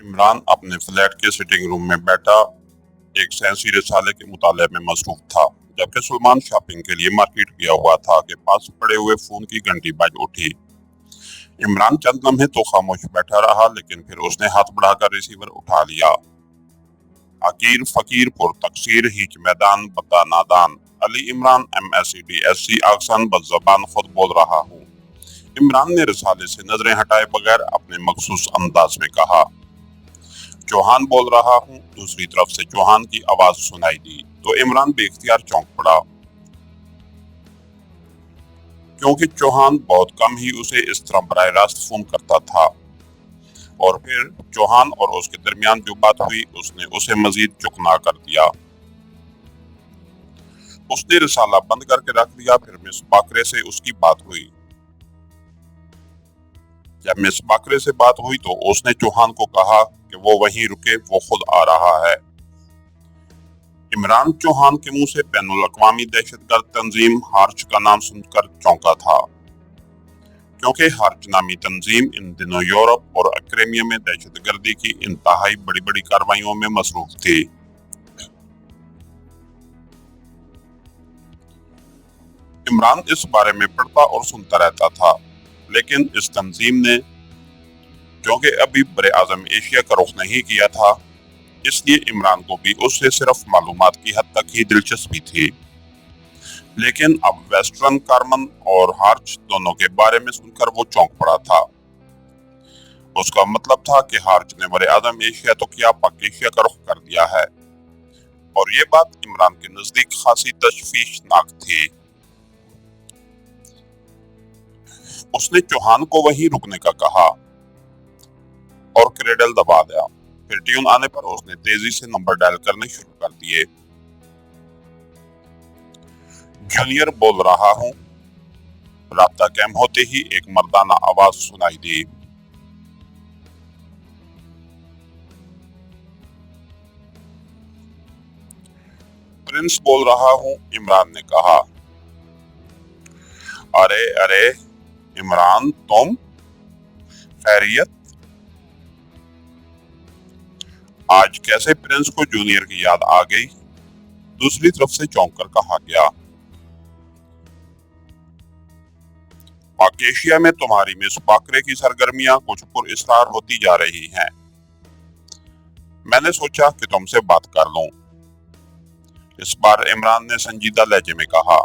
इमरान अपने फ्लैट के sitting room में बैठा एक साइंसी रिसाले के मुताले में मसरूफ था, जबकि सुलेमान शॉपिंग के लिए मार्केट गया हुआ था कि पास पड़े हुए फोन की घंटी बज उठी। इमरान चंद लम्हे तो खामोश बैठा रहा, लेकिन फिर उसने हाथ बढ़ाकर रिसीवर उठा लिया। अकीर फकीर पुर तकसीर हीच मैदान बता नादान, अली इमरान MSc आक्सान बज़बान खुद बोल रहा हूँ। इमरान ने रिसाले से नजरें हटाए बगैर अपने मखसूस अंदाज में कहा, चौहान बोल रहा हूँ। दूसरी तरफ से चौहान की आवाज सुनाई दी तो इमरान बेख्तियार चौंक पड़ा, क्योंकि चौहान बहुत कम ही उसे इस तरह बराह रास्त फोन करता था। और फिर चौहान और उसके दरमियान जो बात हुई उसने उसे मजीद चुकना कर दिया। उसने रिसाला बंद करके रख दिया। फिर मिस बाकरे से उसकी बात हुई। जब मिस बाकरे से बात हुई तो उसने चौहान को कहा कि वो वहीं रुके, वो खुद आ रहा है। इमरान चौहान के मुंह से बैनुल अक़वामी दहशतगर्द तंजीम हार्च का नाम सुनकर चौंका था, क्योंकि हार्च नामी तंजीम इन दिनों यूरोप और क्रीमिया में दहशतगर्दी की इंतहाई बड़ी बड़ी कार्रवाइयों में मसरूफ थी। इमरान इस बारे में पढ़ता और सुनता रहता था, लेकिन इस तंजीम ने क्योंकि अभी बरे आज़म एशिया का रुख नहीं किया था, इसलिए इमरान को भी उससे सिर्फ मालूमात की हद तक ही दिलचस्पी थी। लेकिन अब वेस्टर्न कार्मन और हार्च दोनों के बारे में सुनकर वो चौंक पड़ा था। उसका मतलब था कि हार्च ने बरे आज़म एशिया तो क्या, पाक एशिया का रुख कर दिया है। और ये बात इमरान के नजदीक खासी तशवीशनाक थी। उसने चौहान को वहीं रुकने का कहा और क्रेडल दबा दिया। फिर ट्यून आने पर उसने तेजी से नंबर डायल करने शुरू कर दिए। जूनियर बोल रहा हूँ। राब्ता कैम होते ही एक मर्दाना आवाज सुनाई दी। प्रिंस बोल रहा हूँ, इमरान ने कहा। अरे अरे इमरान, तुम? खैरियत? आज कैसे प्रिंस को जूनियर की याद आ गई? दूसरी तरफ से चौंक कर कहा गया। पाक एशिया में तुम्हारी मिस बाकरे की सरगर्मियां कुछ पुरअसरार होती जा रही हैं। मैंने सोचा कि तुमसे बात कर लूं। इस बार इमरान ने संजीदा लहजे में कहा।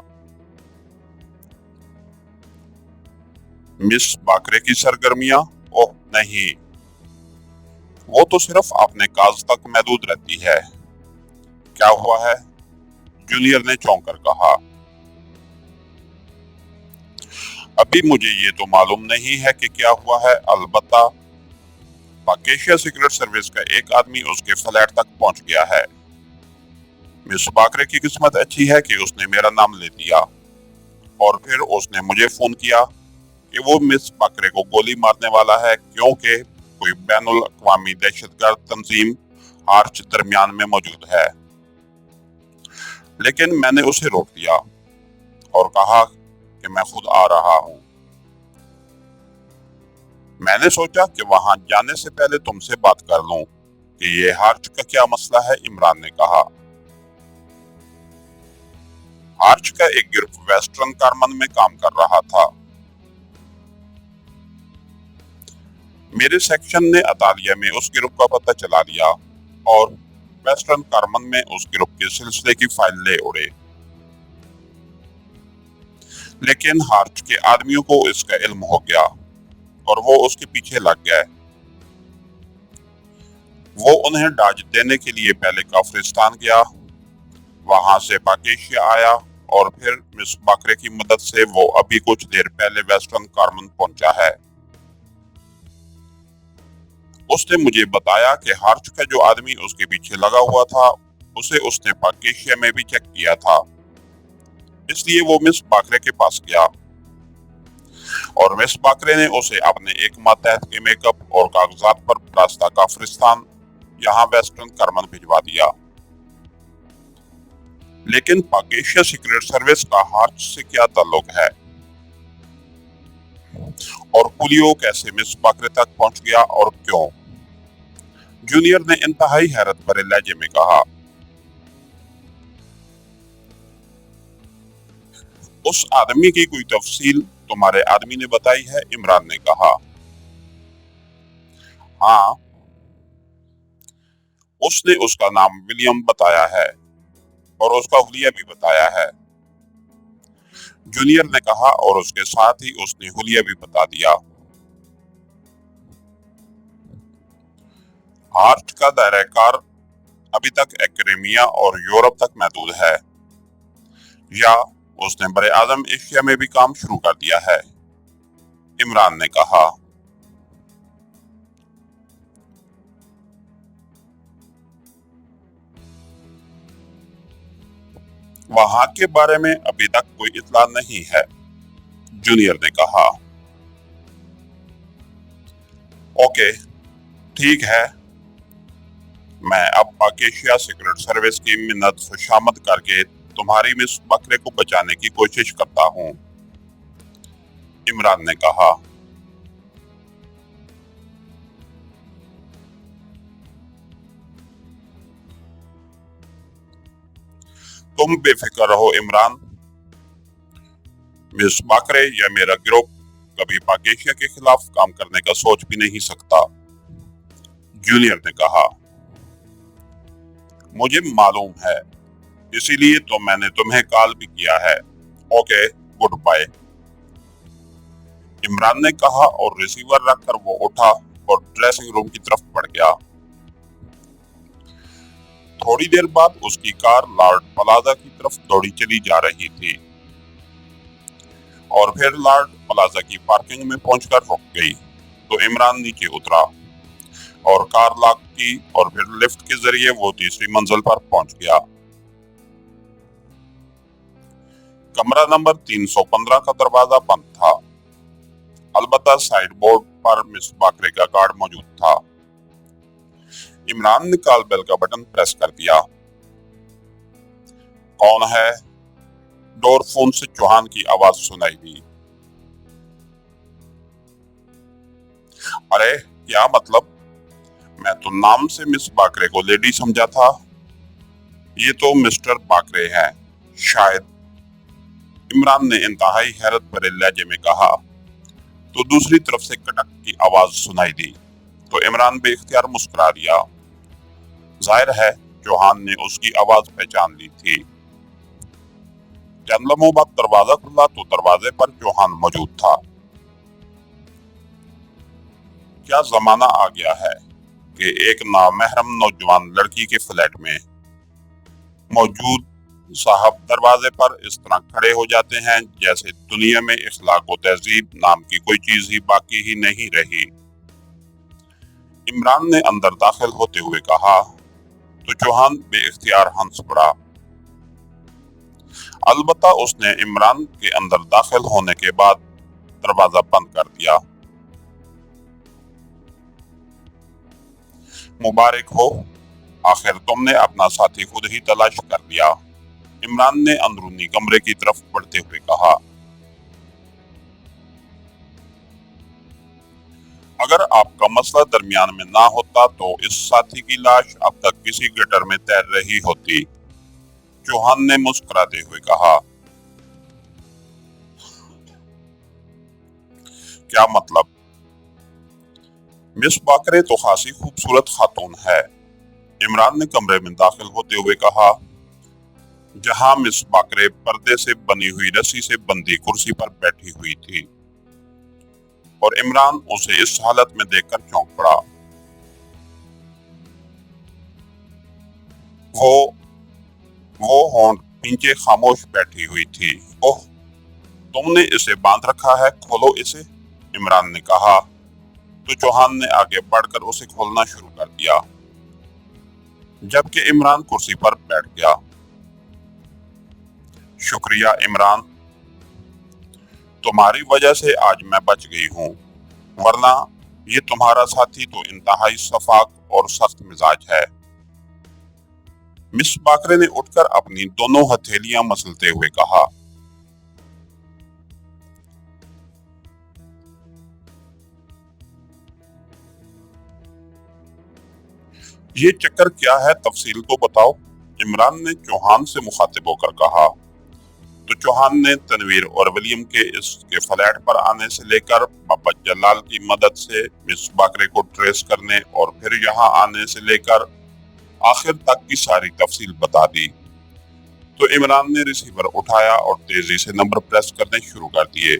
मिस बाकरे की सरगर्मियां? ओह नहीं, वो तो सिर्फ अपने काज तक महदूद रहती है। क्या हुआ है? जूनियर ने चौंक कर कहा। अभी मुझे ये तो मालूम नहीं है कि क्या हुआ है, अलबत्ता पाक एशिया सीक्रेट सर्विस का एक आदमी उसके फ्लैट तक पहुंच गया है। मिस बाकरे की किस्मत अच्छी है कि उसने मेरा नाम ले दिया, और फिर उसने मुझे फोन किया कि वो मिस बाकरे को गोली मारने वाला है, क्योंकि कोई बैनुल अक़वामी दहशतगर्द तंजीम हार्च दरमियान में मौजूद है। लेकिन मैंने उसे रोक दिया और कहा कि मैं खुद आ रहा हूँ। मैंने सोचा कि वहां जाने से पहले तुमसे बात कर लूं कि ये हार्च का क्या मसला है, इमरान ने कहा। हार्च का एक ग्रुप वेस्टर्न कार्मन में काम कर रहा था। मेरे सेक्शन ने अतालिया में उस ग्रुप का पता चला लिया और वेस्टर्न कार्मन में उस ग्रुप के सिलसिले की फाइल ले उड़े। लेकिन हार्च के आदमियों को इसका इल्म हो गया और वो उसके पीछे लग गए। वो उन्हें डाज देने के लिए पहले काफिरिस्तान गया, वहां से पाक एशिया आया और फिर मिस बाकरे की मदद से वो अभी कुछ देर पहले वेस्टर्न कार्मन पहुंचा है। उसने मुझे बताया कि हार्च का जो आदमी उसके पीछे लगा हुआ था, उसे उसने पाक एशिया में भी चेक किया था, इसलिए वो मिस बाकरे के पास गया और मिस बाकरे ने उसे अपने एक मातहत के मेकअप और कागजात पर रास्ता काफिरिस्तान, यहाँ वेस्टर्न कार्मन भिजवा दिया। लेकिन पाक एशिया सीक्रेट सर्विस का हार्च से क्या ताल्लुक है, और पुलियो कैसे मिस बाकरे तक पहुंच गया और क्यों? जूनियर ने इंतहाई हैरत भरे लहजे में कहा, उस आदमी की कोई तफसील तुम्हारे आदमी ने बताई है? इमरान ने कहा, हाँ, उसने उसका नाम विलियम बताया है और उसका हुलिया भी बताया है। जूनियर ने कहा, और उसके साथ ही उसने हुलिया भी बता दिया। हार्ट का दायरा कार अभी तक एकेडेमिया और यूरोप तक महदूद है, या उसने बड़े आजम एशिया में भी काम शुरू कर दिया है? इमरान ने कहा, वहां के बारे में अभी तक कोई इत्तला नहीं है। जूनियर ने कहा, ओके, ठीक है, मैं अब पाक एशिया सीक्रेट सर्विस की मिन्नत खुशामद करके तुम्हारी मिस बकरे को बचाने की कोशिश करता हूँ। इमरान ने कहा, तुम बेफिक्र रहो इमरान, मिस बाकरे या मेरा गिरोह कभी पाक एशिया के खिलाफ काम करने का सोच भी नहीं सकता। जूनियर ने कहा, मुझे मालूम है, इसीलिए तो मैंने तुम्हें कॉल भी किया है। Okay, good bye. इमरान ने कहा और रिसीवर रखकर वो उठा और ड्रेसिंग रूम की तरफ बढ़ गया। थोड़ी देर बाद उसकी कार लॉर्ड प्लाजा की तरफ दौड़ी चली जा रही थी और फिर लॉर्ड प्लाजा की पार्किंग में पहुंचकर रुक गई। तो इमरान नीचे उतरा और कार लॉक की और फिर लिफ्ट के जरिए वो तीसरी मंजिल पर पहुंच गया। कमरा नंबर 315 का दरवाजा बंद था, अलबत्ता साइड बोर्ड पर मिस बाकरे का कार्ड मौजूद था। इमरान ने कॉल बेल का बटन प्रेस कर दिया। कौन है? डोर फोन से चौहान की आवाज सुनाई दी। अरे क्या मतलब, मैं तो नाम से मिस बाकरे को लेडी समझा था। ये तो मिस्टर बाकरे हैं शायद। इमरान ने इंतहाई हैरत भरे लहजे में कहा। तो दूसरी तरफ से कटक की आवाज सुनाई दी तो इमरान बेख्तियार मुस्कुरा दिया। जाहिर है चौहान ने उसकी आवाज पहचान ली थी। चंद लम्हों बाद दरवाजा खुला तो दरवाजे पर चौहान मौजूद था। क्या जमाना आ गया है कि एक नामहरम नौजवान लड़की के फ्लैट में मौजूद साहब दरवाजे पर इस तरह खड़े हो जाते हैं जैसे दुनिया में इखलाक व तहजीब नाम की कोई चीज ही बाकी ही नहीं रही। इमरान ने अंदर दाखिल होते हुए कहा तो चौहान बेइख्तियार हंस पड़ा। अलबत्ता उसने इमरान के अंदर दाखिल होने के बाद दरवाजा बंद कर दिया। मुबारक हो, आखिर तुमने अपना साथी खुद ही तलाश कर लिया। इमरान ने अंदरूनी कमरे की तरफ बढ़ते हुए कहा। अगर आपका मसला दरमियान में ना होता तो इस साथी की लाश अब तक किसी गटर में तैर रही होती। चौहान ने मुस्कुराते हुए कहा। क्या मतलब? मिस बाकरे तो खासी खूबसूरत खातून है। इमरान ने कमरे में दाखिल होते हुए कहा। जहां मिस बाकरे पर्दे से बनी हुई रस्सी से बंधी कुर्सी पर बैठी हुई थी और इमरान उसे इस हालत में देखकर चौंक पड़ा। वो होंठ नीचे खामोश बैठी हुई थी। ओह, तुमने इसे बांध रखा है, खोलो इसे, इमरान ने कहा। तो चौहान ने आगे बढ़कर उसे खोलना शुरू कर दिया, जबकि इमरान कुर्सी पर बैठ गया। शुक्रिया इमरान, तुम्हारी वजह से आज मैं बच गई हूँ, वरना ये तुम्हारा साथी तो इंतहाई शफाक और सख्त मिजाज है। मिस बाकरे ने उठकर अपनी दोनों हथेलियां मसलते हुए कहा। ये चक्कर क्या है, तफसील तो बताओ, इमरान ने चौहान से मुखातिब होकर कहा। तो चौहान ने तनवीर और विलियम के इसके फ्लैट पर आने से लेकर बाबा जलाल की मदद से मिस बाकरे को ट्रेस करने और फिर यहाँ आने से लेकर आखिर तक की सारी तफसील बता दी। तो इमरान ने रिसीवर उठाया और तेजी से नंबर प्रेस करने शुरू कर दिए।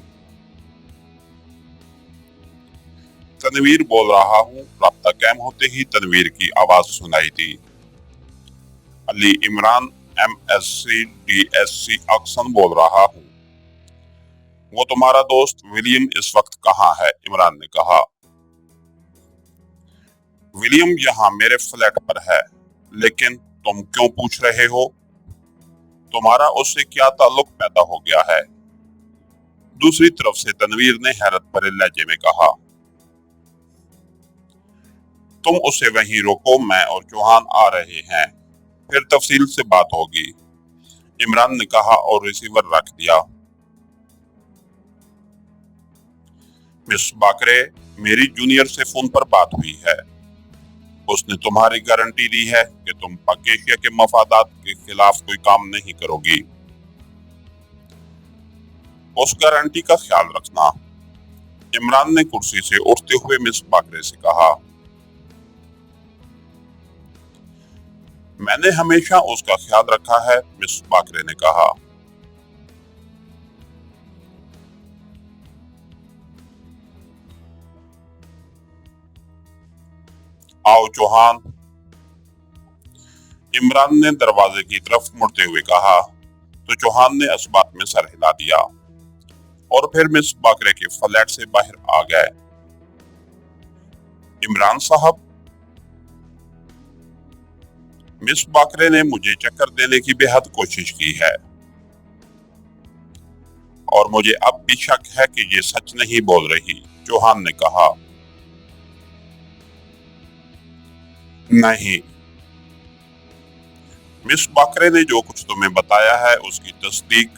तनवीर बोल रहा हूँ। राब्ता कायम होते ही तनवीर की आवाज सुनाई दी। अली इमरान MSc DSc अक्सन बोल रहा हूँ। वो तुम्हारा दोस्त विलियम इस वक्त कहाँ है? इमरान ने कहा। विलियम यहाँ मेरे फ्लैट पर है, लेकिन तुम क्यों पूछ रहे हो? तुम्हारा उससे क्या ताल्लुक पैदा हो गया है? दूसरी तरफ से तनवीर ने हैरत भरे लहजे में कहा। तुम उसे वहीं रोको, मैं और चौहान आ रहे हैं, फिर तफसील से बात होगी, इमरान ने कहा और रिसीवर रख दिया। मिस बाकरे, मेरी जूनियर से फोन पर बात हुई है। उसने तुम्हारी गारंटी दी है कि तुम पाकेशिया के मफादात के खिलाफ कोई काम नहीं करोगी। उस गारंटी का ख्याल रखना, इमरान ने कुर्सी से उठते हुए मिस बाकरे से कहा। मैंने हमेशा उसका ख्याल रखा है, मिस बाकरे ने कहा। आओ चौहान, इमरान ने दरवाजे की तरफ मुड़ते हुए कहा। तो चौहान ने असबात में सर हिला दिया और फिर मिस बाकरे के फ्लैट से बाहर आ गए। इमरान साहब, मिस बाकरे ने मुझे चक्कर देने की बेहद कोशिश की है और मुझे अब भी शक है कि ये सच नहीं बोल रही, चौहान ने कहा। नहीं, मिस बाकरे ने जो कुछ तुम्हें बताया है उसकी तस्दीक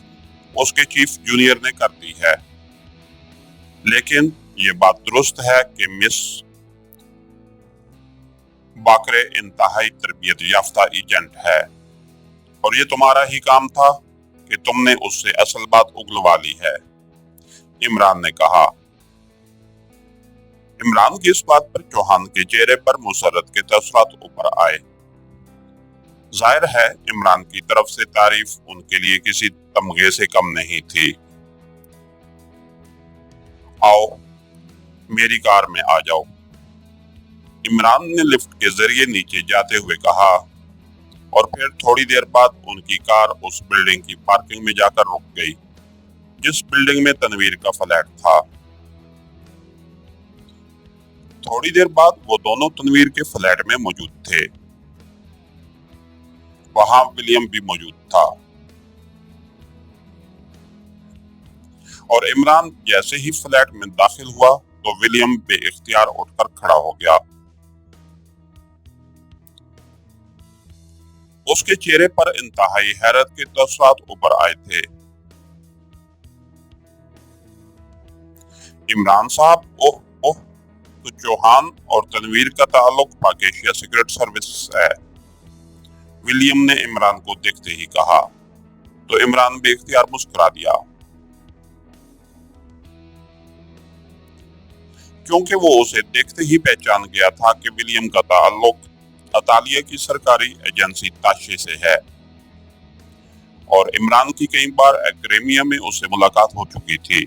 उसके चीफ जूनियर ने कर दी है, लेकिन ये बात दुरुस्त है कि मिस बाकरे इंतहाई तरबियत याफ्ता एजेंट है और ये तुम्हारा ही काम था कि तुमने उससे असल बात उगलवा ली है, इमरान ने कहा। इमरान की इस बात पर चौहान के चेहरे पर मुसर्रत के तसरात ऊपर आए। जाहिर है इमरान की तरफ से तारीफ उनके लिए किसी तमगे से कम नहीं थी। आओ, मेरी कार में आ जाओ, इमरान ने लिफ्ट के जरिए नीचे जाते हुए कहा और फिर थोड़ी देर बाद उनकी कार उस बिल्डिंग की पार्किंग में जाकर रुक गई जिस बिल्डिंग में तनवीर का फ्लैट था। थोड़ी देर बाद वो दोनों तनवीर के फ्लैट में मौजूद थे। वहां विलियम भी मौजूद था और इमरान जैसे ही फ्लैट में दाखिल हुआ तो विलियम बेइख्तियार उठकर खड़ा हो गया। उसके चेहरे पर इंतहाई हैरत के तसरात ऊपर आए थे। इमरान साहब, ओह ओह, तो चौहान और तनवीर का ताल्लुक पाकेशिया सीक्रेट सर्विस है, विलियम ने इमरान को देखते ही कहा। तो इमरान बेइख्तियार मुस्कुरा दिया क्योंकि वो उसे देखते ही पहचान गया था कि विलियम का ताल्लुक अतालिया की सरकारी एजेंसी ताशे से है और इमरान की कई बार एकेडमिया में उससे मुलाकात हो चुकी थी।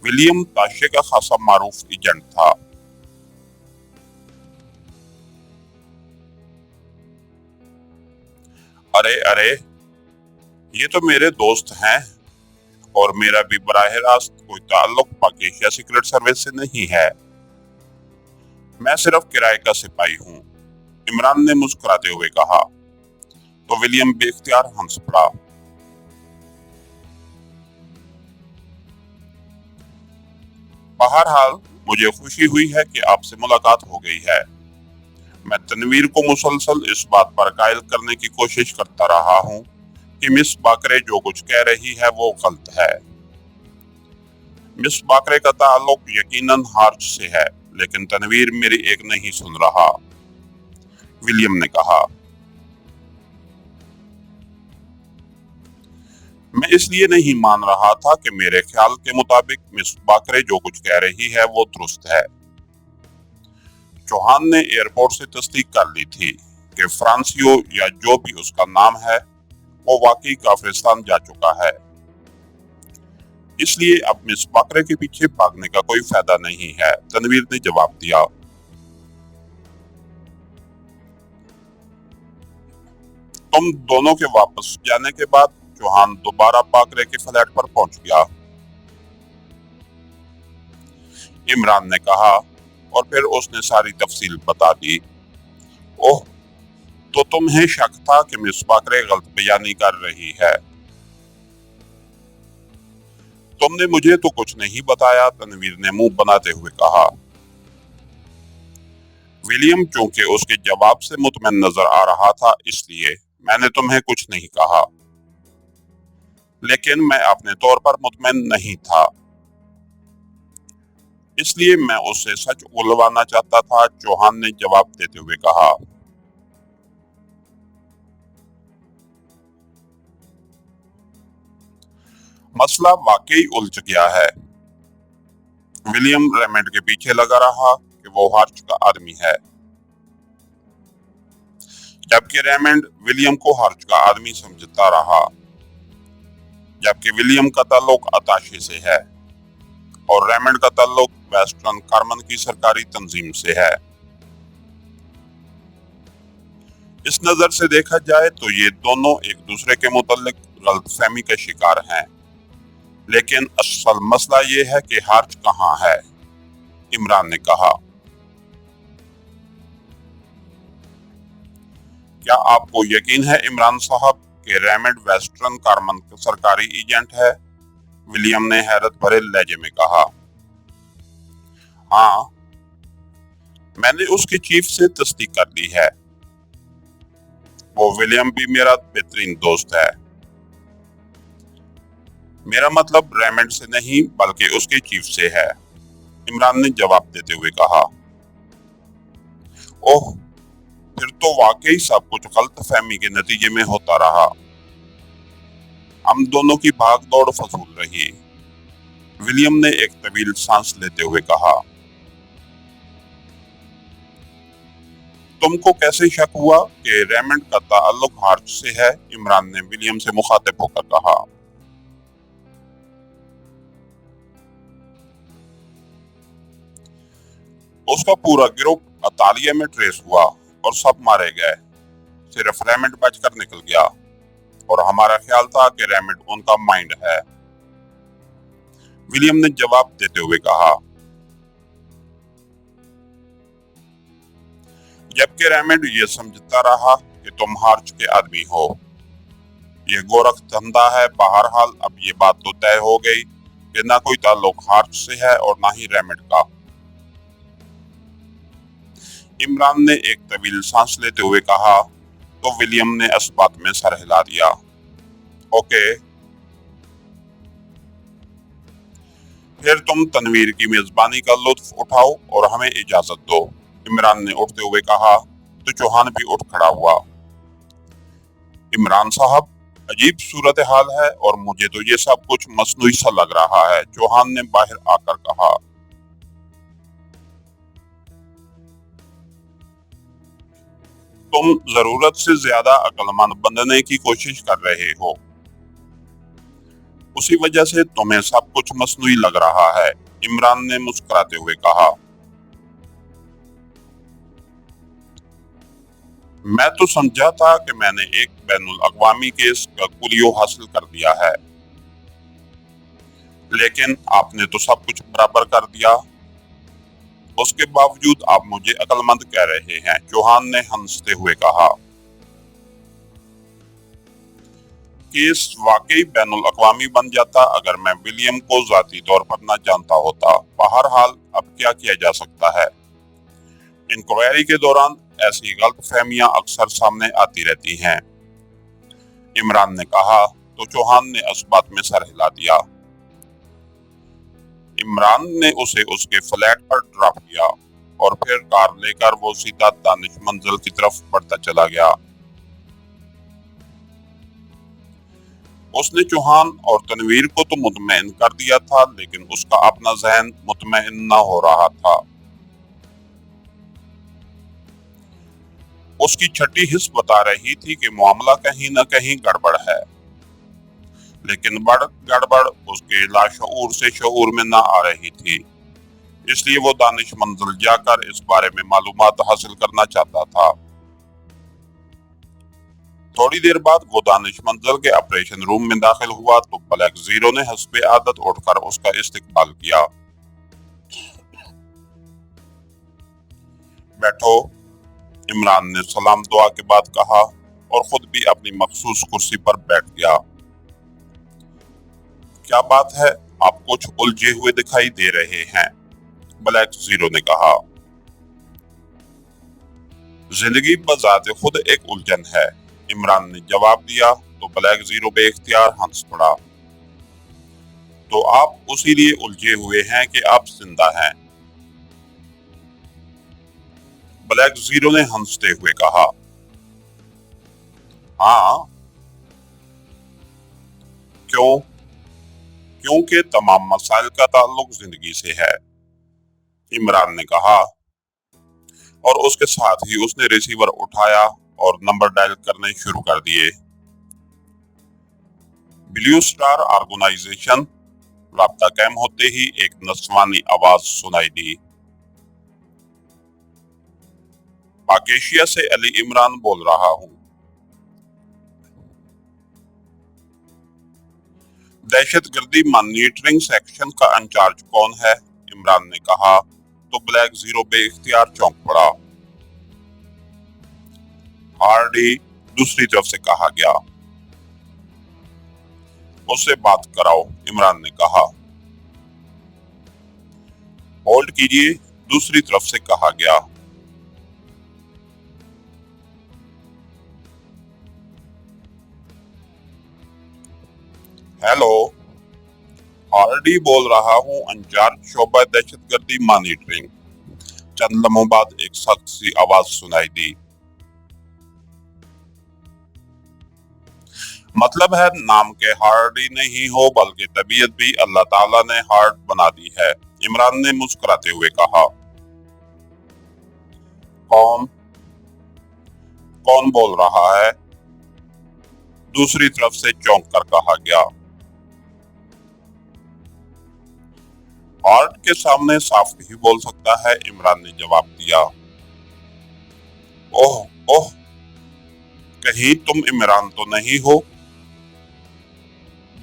विलियम ताशे का खासा मारूफ एजेंट था। अरे अरे, ये तो मेरे दोस्त हैं और मेरा भी बराह रास्त कोई ताल्लुक पाकेशिया सीक्रेट सर्विस से नहीं है, मैं सिर्फ किराए का सिपाही हूँ, इमरान ने मुस्कुराते हुए कहा। तो विलियम बेइख्तियार हंस पड़ा। बहरहाल मुझे खुशी हुई है कि आपसे मुलाकात हो गई है। मैं तनवीर को मुसलसल इस बात पर कायल करने की कोशिश करता रहा हूँ कि मिस बाकरे जो कुछ कह रही है वो गलत है। मिस बाकरे का ताल्लुक यकीनन हार्च से है, लेकिन तनवीर मेरी एक नहीं सुन रहा, विलियम ने कहा। मैं इसलिए नहीं मान रहा था कि मेरे ख्याल के मुताबिक मिस बाकरे जो कुछ कह रही है वो दुरुस्त है। चौहान ने एयरपोर्ट से तस्दीक कर ली थी कि फ्रांसियो या जो भी उसका नाम है वो वाकई काफिरिस्तान जा चुका है, इसलिए अब मिस बाकरे के पीछे भागने का कोई फायदा नहीं है, तनवीर ने जवाब दिया। तुम दोनों के वापस जाने के बाद चौहान दोबारा बाकरे के फ्लैट पर पहुंच गया, इमरान ने कहा, और फिर उसने सारी तफसील बता दी। ओह, तो तुम्हें शक था कि मिस बाकरे गलत बयानी कर रही है। तुमने मुझे तो कुछ नहीं बताया, तनवीर ने मुंह बनाते हुए कहा। विलियम चूंकि उसके जवाब से मुतमईन नजर आ रहा था, इसलिए मैंने तुम्हें कुछ नहीं कहा, लेकिन मैं अपने तौर पर मुतमईन नहीं था, इसलिए मैं उससे सच उगलवाना चाहता था, चौहान ने जवाब देते हुए कहा। मसला वाकई उलझ गया है। विलियम रेमंड के पीछे लगा रहा कि वो हार्च का आदमी है, जबकि रेमंड विलियम को हार्च का आदमी समझता रहा, जबकि विलियम का ताल्लुक अताशे से है और रेमंड का ताल्लुक वेस्टर्न कार्मन की सरकारी तंजीम से है। इस नजर से देखा जाए तो ये दोनों एक दूसरे के मुताल्लिक गलतफहमी के शिकार हैं, लेकिन असल मसला ये है कि हार्च कहाँ है, इमरान ने कहा। क्या आपको यकीन है इमरान साहब कि रेमंड वेस्टर्न कार्मन का सरकारी एजेंट है, विलियम ने हैरत भरे लहजे में कहा। हाँ, मैंने उसके चीफ से तस्दीक कर ली है, वो विलियम भी मेरा बेहतरीन दोस्त है। मेरा मतलब रेमंड से नहीं बल्कि उसके चीफ से है, इमरान ने जवाब देते हुए कहा। ओह, फिर तो वाकई सब कुछ गलतफहमी के नतीजे में होता रहा। हम दोनों की भाग दौड़ फजूल रही, विलियम ने एक तवील सांस लेते हुए कहा। तुमको कैसे शक हुआ कि रेमंड का ताल्लुक हार्च से है, इमरान ने विलियम से मुखातिब होकर कहा। उसका पूरा ग्रुप अतालिया में ट्रेस हुआ और सब मारे गए, सिर्फ रेमंड बचकर निकल गया और हमारा ख्याल था कि रेमंड उनका माइंड है, विलियम ने जवाब देते हुए कहा। जबकि रेमंड ये समझता रहा कि तुम हार्च के आदमी हो, ये गोरख धंधा है। बहरहाल अब ये बात तो तय हो गई कि ना कोई ताल्लुक हार्च से है और ना ही रेमंड का, इमरान ने एक तवील सांस लेते हुए कहा, तो विलियम ने इस बात में सर हिला दिया। ओके, फिर तुम तनवीर की मेजबानी का लुत्फ उठाओ और हमें इजाजत दो, इमरान ने उठते हुए कहा, तो चौहान भी उठ खड़ा हुआ। इमरान साहब, अजीब सूरत हाल है और मुझे तो ये सब कुछ मसनूई सा लग रहा है, चौहान ने बाहर आकर कहा। तुम जरूरत से ज्यादा अक्लमंद बनने की कोशिश कर रहे हो, उसी वजह से तुम्हें सब कुछ मसनूई लग रहा है, इमरान ने मुस्कुराते हुए कहा। मैं तो समझा था कि मैंने एक बैनुल अक़वामी केस का कुलियो हासिल कर दिया है, लेकिन आपने तो सब कुछ बराबर कर दिया। उसके बावजूद आप मुझे अक्लमंद कह रहे हैं, चौहान ने हंसते हुए कहा। केस वाकई बैनुल अक़वामी बन जाता अगर मैं विलियम को जाती तौर पर न जानता होता। बहरहाल अब क्या किया जा सकता है, इंक्वायरी के दौरान ऐसी गलतफहमियां अक्सर सामने आती रहती हैं, इमरान ने कहा, तो चौहान ने इस बात में सर हिला दिया। इमरान ने उसे उसके फ्लैट पर ड्रॉप किया और फिर कार लेकर वो सीधा दानिश मंजिल की तरफ बढ़ता चला गया। उसने चौहान और तनवीर को तो मुतमईन कर दिया था, लेकिन उसका अपना जहन मुतमईन न हो रहा था। उसकी छठी हिस्स बता रही थी कि मामला कहीं न कहीं गड़बड़ है, लेकिन गड़बड़ उसके लाशऊर से शऊर में न आ रही थी। इसलिए वो दानिश मंजिल जाकर इस बारे में मालूमात हासिल करना चाहता था। थोड़ी देर बाद वो दानिश मंजिल के ऑपरेशन रूम में दाखिल हुआ तो ब्लैक जीरो ने हस्बे आदत उठकर उसका इस्तकबाल किया। बैठो, इमरान ने सलाम दुआ के बाद कहा और खुद भी अपनी मखसूस कुर्सी पर बैठ गया। क्या बात है, आप कुछ उलझे हुए दिखाई दे रहे हैं, ब्लैक जीरो ने कहा। जिंदगी बजाते खुद एक उलझन है, इमरान ने जवाब दिया तो ब्लैक जीरो बेइख्तियार हंस पड़ा। तो आप उसी लिए उलझे हुए हैं कि आप जिंदा हैं, ब्लैक जीरो ने हंसते हुए कहा। हाँ, क्यों? क्योंकि तमाम मसाइल का ताल्लुक जिंदगी से है, इमरान ने कहा और उसके साथ ही उसने रिसीवर उठाया और नंबर डायल करने शुरू कर दिए। Blue Star organisation. राब्ता कायम होते ही एक नस्वानी आवाज सुनाई दी। पाक एशिया से अली इमरान बोल रहा हूँ। दहशतगर्दी मॉनिटरिंग सेक्शन का इंचार्ज कौन है, इमरान ने कहा तो ब्लैक जीरो बेइख्तियार चौंक पड़ा। हार्डी, दूसरी तरफ से कहा गया। उससे बात कराओ, इमरान ने कहा। होल्ड कीजिए, दूसरी तरफ से कहा गया। हेलो, हार्डी बोल रहा हूँ, इंचार्ज शोबा दहशतगर्दी मॉनिटरिंग। चंद लम्हों बाद एक सख्त सी आवाज सुनाई दी। मतलब है नाम के हार्डी नहीं हो, बल्कि तबीयत भी अल्लाह ताला ने हार्ड बना दी है, इमरान ने मुस्कुराते हुए कहा। कौन कौन बोल रहा है, दूसरी तरफ से चौंक कर कहा गया। हार्ट के सामने साफ ही बोल सकता है, इमरान ने जवाब दिया। ओह ओह, कहीं तुम इमरान तो नहीं हो,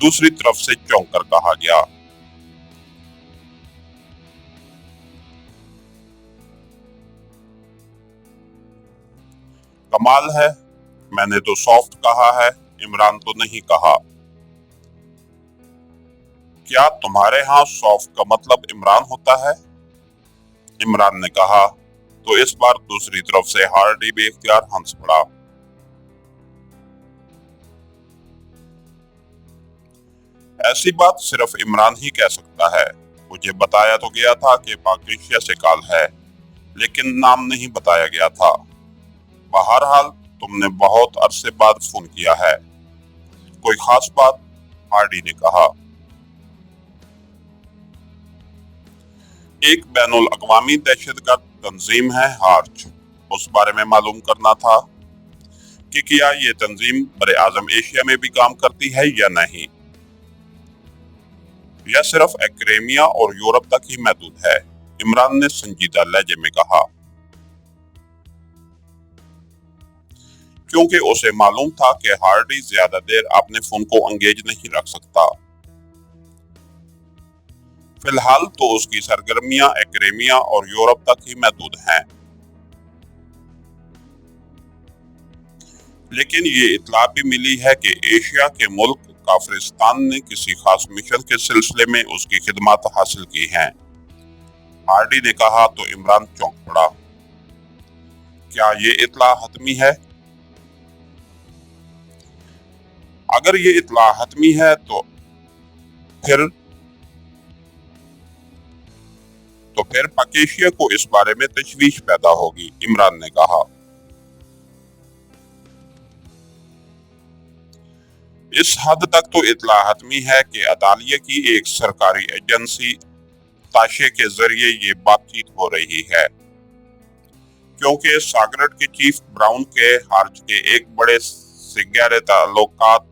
दूसरी तरफ से चौंक कर कहा गया। कमाल है, मैंने तो सॉफ्ट कहा है, इमरान तो नहीं कहा। क्या तुम्हारे यहाँ सॉफ्ट का मतलब इमरान होता है, इमरान ने कहा तो इस बार दूसरी तरफ से हार्डी बेइख्तियार हंस पड़ा। ऐसी बात सिर्फ इमरान ही कह सकता है। मुझे बताया तो गया था कि पाक एशिया से कॉल है, लेकिन नाम नहीं बताया गया था। बहरहाल तुमने बहुत अरसे बाद फोन किया है, कोई खास बात, हार्डी ने कहा। एक बैनुल अक़वामी दहशतगर्द तंजीम है हार्च, उस बारे में मालूम करना था कि क्या ये तंजीम बरे आज़म एशिया में भी काम करती है या नहीं, या सिर्फ एक्रेमिया और यूरोप तक ही महदूद है, इमरान ने संजीदा लहजे में कहा। क्योंकि उसे मालूम था कि हार्डी ज्यादा देर अपने फोन को एंगेज नहीं रख सकता। फिलहाल तो उसकी सरगर्मियां एक्रेमिया और यूरोप तक ही महदूद हैं। लेकिन ये इत्तला भी मिली है कि एशिया के मुल्क काफरिस्तान ने किसी खास मिशन के सिलसिले में उसकी खिदमत हासिल की हैं, हार्डी ने कहा तो इमरान चौंक पड़ा। क्या ये इत्तला हतमी है? अगर ये इत्तला हतमी है तो फिर तो फिर पाकेशिया को इस बारे में तशवीश पैदा होगी, इमरान ने कहा। इस हद तक तो इत्तला हतमी है कि अदालिया की एक सरकारी एजेंसी ताशे के जरिए ये बातचीत हो रही है, क्योंकि सागरेट के चीफ ब्राउन के हार्च के एक बड़े से गहरे ताल्लुकात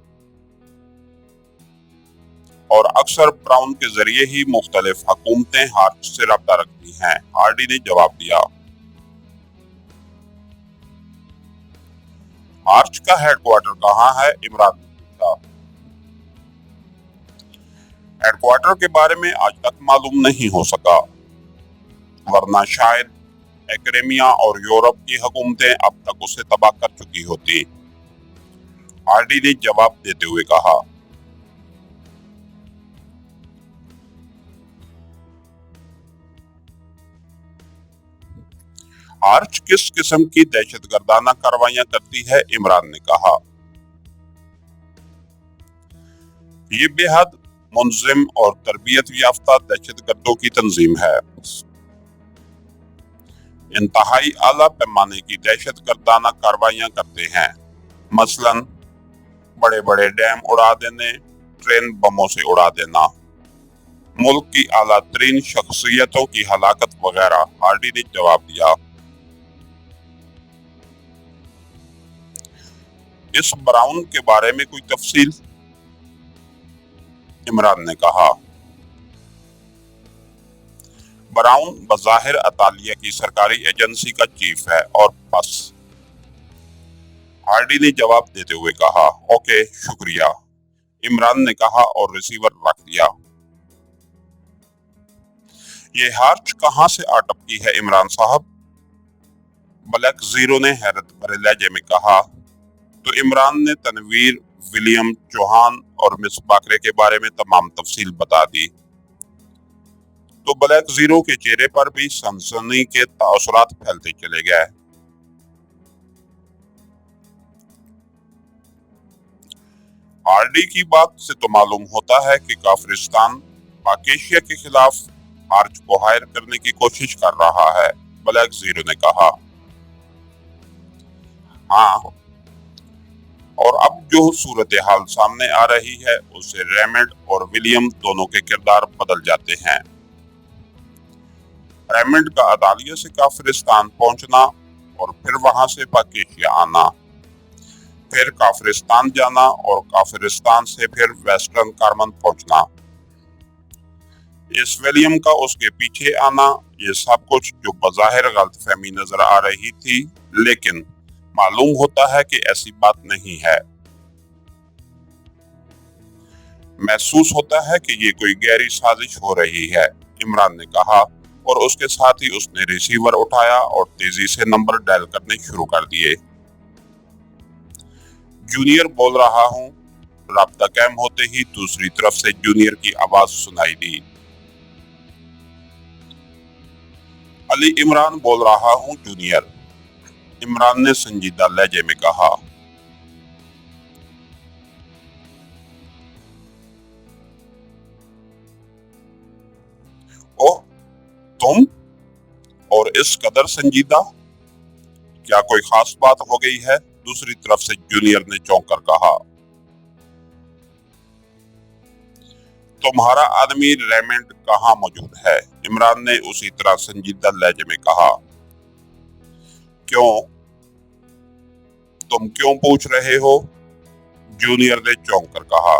और अक्सर ब्राउन के जरिए ही मुख्तलिफ हुकूमतें हार्च से रब्ता रखती हैं, हार्डी ने जवाब दिया। हार्च का हेडक्वार्टर कहाँ है, इमरान ने पूछा। हेडक्वार्टर के बारे में आज तक मालूम नहीं हो सका, वरना शायद एकेडेमिया और यूरोप की हुकूमतें अब तक उसे तबाह कर चुकी होती, हार्डी ने जवाब देते हुए कहा। हार्च किस किस्म की दहशतगर्दाना कार्रवाइयां करती है, इमरान ने कहा। ये बेहद मुंज़िम और तरबियत याफ्ता दहशतगर्दों की तंजीम है। इंतहाई आला पैमाने की दहशतगर्दाना कार्रवाइयां करते हैं, मसलन बड़े बड़े डैम उड़ा देने, ट्रेन बमों से उड़ा देना, मुल्क की आला तरीन शख्सियतों की हलाकत वगैरह, हार्डी ने जवाब दिया। इस ब्राउन के बारे में कोई तफसील, इमरान ने कहा। ब्राउन बज़ाहिर अतालिया की सरकारी एजेंसी का चीफ है और बस, हार्डी ने जवाब देते हुए कहा। ओके, शुक्रिया, इमरान ने कहा और रिसीवर रख दिया। ये हार्च कहां से आ टपकी है, इमरान साहब, ब्लैक जीरो ने हैरत भरे लहजे में कहा। तो इमरान ने तनवीर, विलियम चौहान और मिस बाकरे के बारे में तमाम तफसील बता दी। तो ब्लैक जीरो के चेहरे पर भी सनसनी के तासुरात फैलते चले गए। हार्डी की बात से तो मालूम होता है कि काफिरिस्तान पाकेशिया के खिलाफ हार्च को हायर करने की कोशिश कर रहा है, ब्लैक जीरो ने कहा। हाँ, और अब जो सूरत हाल सामने आ रही है उससे रेमंड और विलियम दोनों के किरदार बदल जाते हैं। रेमंड का अदालिया से काफिरिस्तान पहुंचना और फिर वहां से पाकेशिया आना, फिर काफिरिस्तान जाना और काफिरिस्तान से फिर वेस्टर्न कार्मन पहुंचना, इस विलियम का उसके पीछे आना, ये सब कुछ जो बज़ाहिर गलतफहमी नजर आ रही थी, लेकिन मालूम होता है कि ऐसी बात नहीं है। महसूस होता है कि ये कोई गहरी साजिश हो रही है, इमरान ने कहा और उसके साथ ही उसने रिसीवर उठाया और तेजी से नंबर डायल करने शुरू कर दिए। जूनियर बोल रहा हूँ, राब्ता कायम होते ही दूसरी तरफ से जूनियर की आवाज सुनाई दी। अली इमरान बोल रहा हूँ जूनियर, इमरान ने संजीदा लहजे में कहा। ओह, तुम, और इस कदर संजीदा, क्या कोई खास बात हो गई है? दूसरी तरफ से जूनियर ने चौंक कर कहा। तुम्हारा आदमी रेमंड कहाँ मौजूद है? इमरान ने उसी तरह संजीदा लहजे में कहा। क्यों, तुम क्यों पूछ रहे हो? जूनियर ने चौंक कर कहा।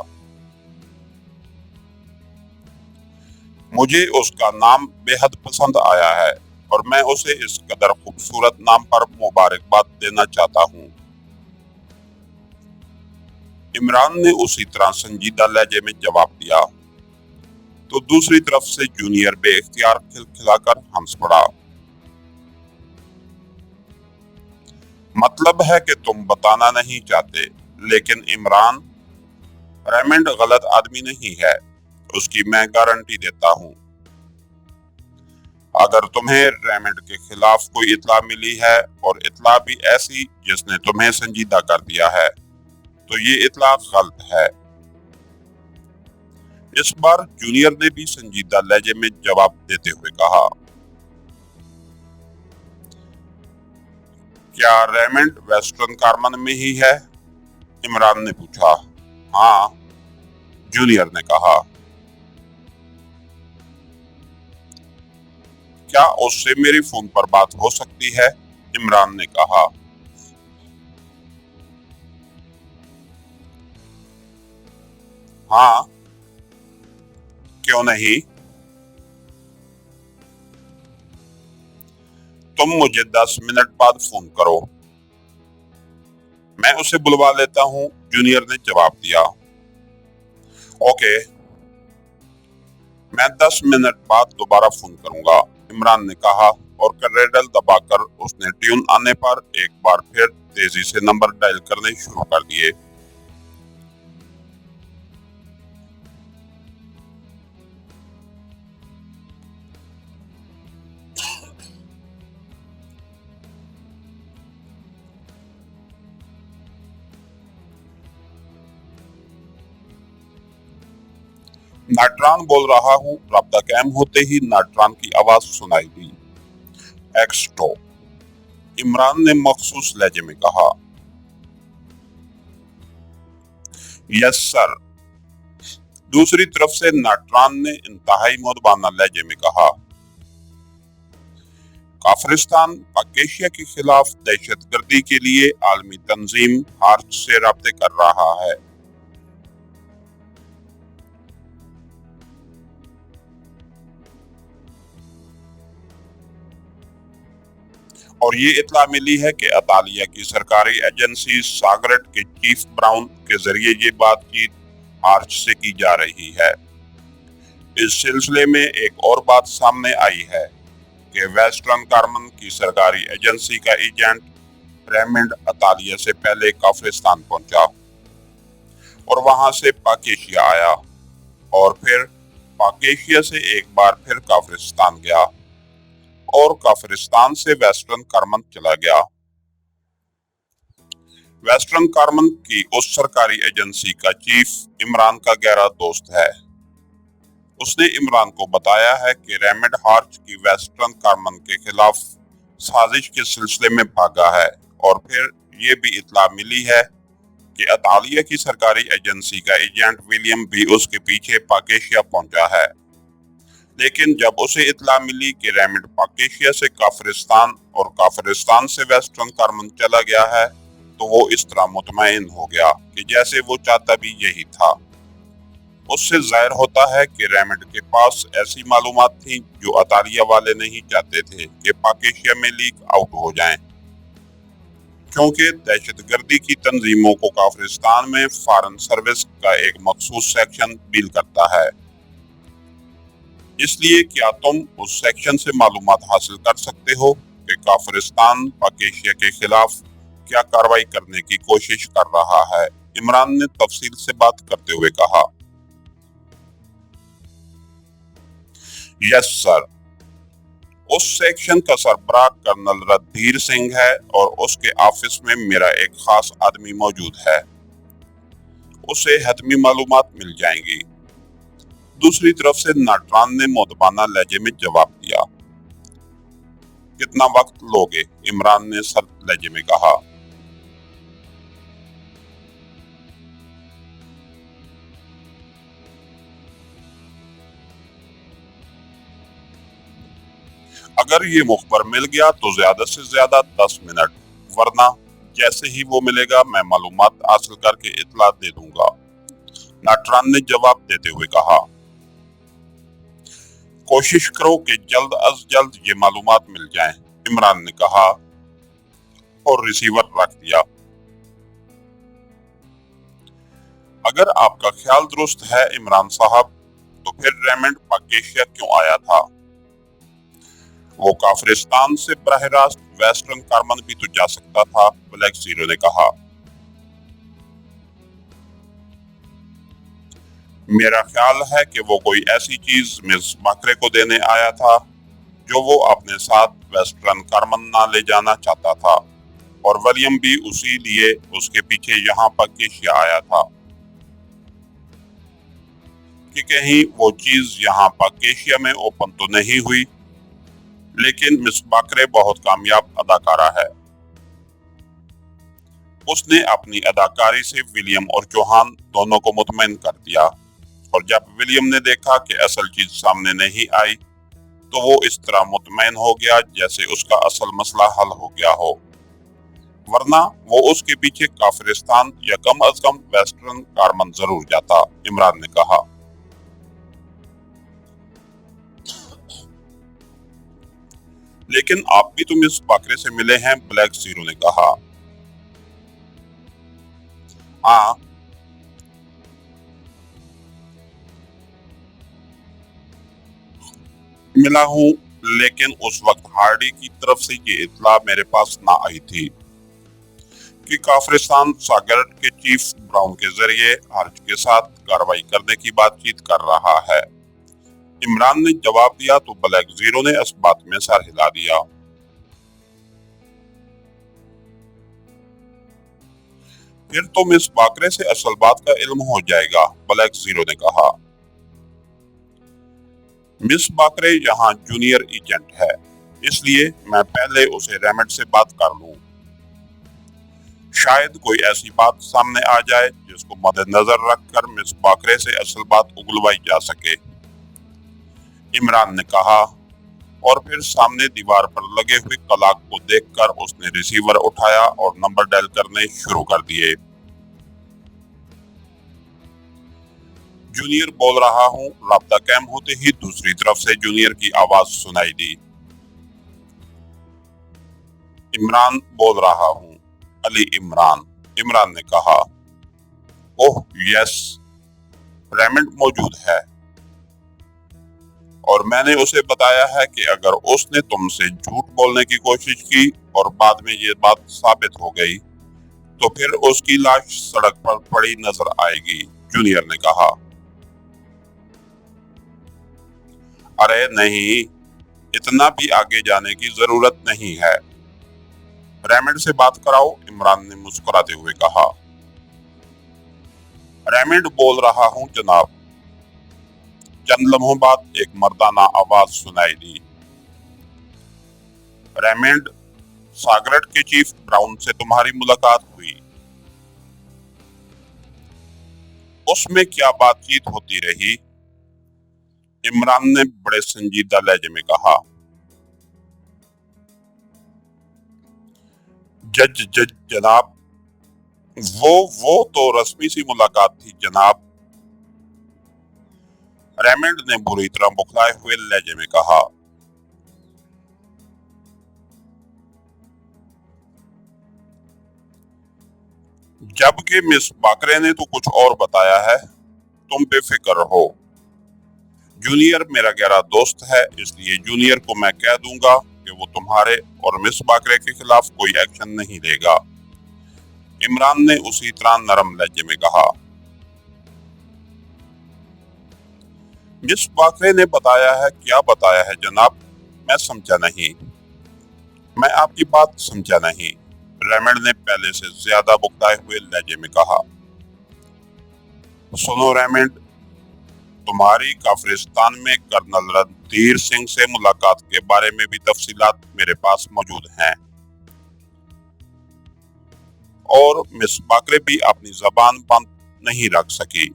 मुझे उसका नाम बेहद पसंद आया है और मैं उसे इस कदर खूबसूरत नाम पर मुबारकबाद देना चाहता हूँ, इमरान ने उसी तरह संजीदा लहजे में जवाब दिया। तो दूसरी तरफ से जूनियर बेइख्तियार खिलखिलाकर हंस पड़ा। मतलब है कि तुम बताना नहीं चाहते, लेकिन इमरान, रेमंड गलत आदमी नहीं है, उसकी मैं गारंटी देता हूँ। अगर तुम्हें रेमंड के खिलाफ कोई इत्तला मिली है और इत्तला भी ऐसी जिसने तुम्हें संजीदा कर दिया है, तो ये इत्तला गलत है। इस बार जूनियर ने भी संजीदा लहजे में जवाब देते हुए कहा। क्या रेमंड वेस्टर्न कार्मन में ही है? इमरान ने पूछा। हाँ, जूनियर ने कहा। क्या उससे मेरे फोन पर बात हो सकती है? इमरान ने कहा। हाँ, क्यों नहीं? तुम मुझे 10 मिनट बाद फोन करो। मैं उसे बुलवा लेता हूँ, जूनियर ने जवाब दिया। ओके, मैं 10 मिनट बाद दोबारा फोन करूंगा, इमरान ने कहा और करेडल दबाकर उसने ट्यून आने पर एक बार फिर तेजी से नंबर डायल करने शुरू कर दिए। नाटरान बोल रहा हूँ, राब्ता कायम होते ही नाटरान की आवाज सुनाई दी। एक्सटो, इमरान ने मखसूस लहजे में कहा। यस सर, दूसरी तरफ से नाटरान ने इंतहाई मुदबाना लहजे में कहा। काफरिस्तान पाकेशिया के खिलाफ दहशतगर्दी के लिए आलमी तंजीम हार्च से राब्ते कर रहा है। और ये इत्तला मिली है कि अतालिया की सरकारी एजेंसी सागरेट के चीफ ब्राउन के जरिए ये बातचीत हार्च से की जा रही है। इस सिलसिले में एक और बात सामने आई है कि वेस्टर्न कार्मन की सरकारी एजेंसी का एजेंट रेमंड अतालिया से पहले काफरिस्तान पहुंचा और वहां से पाकेशिया आया और फिर पाकेशिया से एक बार फिर काफरिस्तान गया और काफरिस्तान से वेस्टर्न कार्मन चला गया। वेस्टर्न कार्मन की उस सरकारी एजेंसी का चीफ इमरान का गहरा दोस्त है। उसने इमरान को बताया है कि रेमंड हार्च की वेस्टर्न कार्मन के खिलाफ साजिश के सिलसिले में भागा है और फिर ये भी इत्तला मिली है कि अतालिया की सरकारी एजेंसी का एजेंट विलियम भी उसके पीछे पाकेशिया पहुंचा है। लेकिन जब उसे इत्तला मिली कि रेमंड पाकेशिया से काफरिस्तान और काफरिस्तान से वेस्टर्न कार्मन चला गया है तो वो इस तरह मुतमईन हो गया कि जैसे वो चाहता भी यही था। उससे जाहिर होता है कि रेमंड के पास ऐसी मालूमात थी जो अतालिया वाले नहीं चाहते थे कि पाकेशिया में लीक आउट हो जाएं, क्योंकि दहशतगर्दी की तंजीमों को काफरिस्तान में फॉरेन सर्विस का एक मखसूस सेक्शन डील करता है। इसलिए क्या तुम उस सेक्शन से मालूमात हासिल कर सकते हो कि काफरिस्तान पाकेशिया के खिलाफ क्या कार्रवाई करने की कोशिश कर रहा है? इमरान ने तफसील से बात करते हुए कहा। यस सर, उस सेक्शन का सरबराह कर्नल रणधीर सिंह है और उसके ऑफिस में मेरा एक खास आदमी मौजूद है। उसे हतमी मालूमात मिल जाएंगी। दूसरी तरफ से नाटरान ने मुदबाना लहजे में जवाब दिया। कितना वक्त लोगे? इमरान ने सर्द लहजे में कहा। अगर ये मुखबर मिल गया तो ज्यादा से ज्यादा 10 मिनट, वरना जैसे ही वो मिलेगा मैं मालूमात हासिल करके इत्तला दे दूंगा, नाटरान ने जवाब देते हुए कहा। कोशिश करो कि जल्द अज जल्द ये मालूमात मिल जाएं, इमरान ने कहा और रिसीवर रख दिया। अगर आपका ख्याल दुरुस्त है इमरान साहब, तो फिर रेमंड पाकेशिया क्यों आया था? वो काफरिस्तान से बराह रास्त वेस्टर्न कार्मन भी तो जा सकता था, ब्लैक जीरो ने कहा। मेरा ख्याल है कि वो कोई ऐसी चीज मिस बाकरे को देने आया था जो वो अपने साथ वेस्टर्न कार्मन ना ले जाना चाहता था और विलियम भी उसी लिए उसके पीछे यहाँ पाकेशिया आया था कि कहीं वो चीज यहाँ पाकेशिया में ओपन तो नहीं हुई। लेकिन मिस बाकरे बहुत कामयाब अदाकारा है। उसने अपनी अदाकारी से विलियम और जोहान दोनों को मुतमईन कर दिया, और जब विलियम ने देखा कि असल चीज सामने नहीं आई तो वो इस तरह मुतमईन हो गया जैसे उसका असल मसला हल हो गया हो, वरना वो उसके पीछे काफिरिस्तान या कम अज कम वेस्टर्न कारमन जरूर जाता, इमरान ने कहा। लेकिन आप भी तो मिस बाकरे से मिले हैं, ब्लैक जीरो ने कहा। हाँ, मिला हूँ, लेकिन उस वक्त हार्डी की तरफ से ये इत्तला मेरे पास ना आई थी कि काफिरिस्तान सागरट के चीफ ब्राउन के जरिए हार्ज के साथ कार्रवाई करने की बातचीत कर रहा है। इमरान ने जवाब दिया तो ब्लैक जीरो ने इस बात में सर हिला दिया। फिर तो मिस बाकरे से असल बात का इल्म हो जाएगा, ब्लैक जीरो ने कहा। मिस बाकरे यहाँ जूनियर एजेंट है, इसलिए मैं पहले उसे रेमंड से बात कर लूं। शायद कोई ऐसी बात सामने आ जाए जिसको मद्देनजर रखकर मिस बाकरे से असल बात उगलवाई जा सके, इमरान ने कहा, और फिर सामने दीवार पर लगे हुए क्लॉक को देखकर उसने रिसीवर उठाया और नंबर डायल करने शुरू कर दिए। जूनियर बोल रहा हूँ, राब्ता कायम होते ही दूसरी तरफ से जूनियर की आवाज सुनाई दी। इमरान बोल रहा हूँ, अली इमरान, इमरान ने कहा। ओह यस, रेमंड मौजूद है, और मैंने उसे बताया है कि अगर उसने तुमसे झूठ बोलने की कोशिश की और बाद में ये बात साबित हो गई तो फिर उसकी लाश सड़क पर पड़ी नजर आएगी, जूनियर ने कहा। अरे नहीं, इतना भी आगे जाने की जरूरत नहीं है, रेमंड से बात कराओ, इमरान ने मुस्कुराते हुए कहा। रेमंड बोल रहा हूँ जनाब। चंद लम्हों बाद एक मर्दाना आवाज सुनाई दी। रेमंड, सागरट के चीफ ब्राउन से तुम्हारी मुलाकात हुई, उसमें क्या बातचीत होती रही, इमरान ने बड़े संजीदा लहजे में कहा। जज जनाब, वो तो रस्मी सी मुलाकात थी जनाब, रेमंड ने बुरी तरह बुखलाए हुए लहजे में कहा। जबकि मिस बाकरे ने तो कुछ और बताया है, तुम बेफिक्र रहो, जूनियर मेरा गहरा दोस्त है, इसलिए जूनियर को मैं कह दूंगा कि वो तुम्हारे और मिस बाकरे के खिलाफ कोई एक्शन नहीं लेगा, इमरान ने उसी तरह नरम लहजे में कहा। मिस बाकरे ने बताया है, क्या बताया है जनाब, मैं समझा नहीं, मैं आपकी बात समझा नहीं, रेमंड ने पहले से ज्यादा बुकताए हुए लहजे में कहा। सुनो रेमंड, तुम्हारी काफिरिस्तान में कर्नल रणधीर सिंह से मुलाकात के बारे में भी तफसीलात मेरे पास मौजूद हैं, और मिस बाकरे भी अपनी जबान बंद नहीं रख सकी।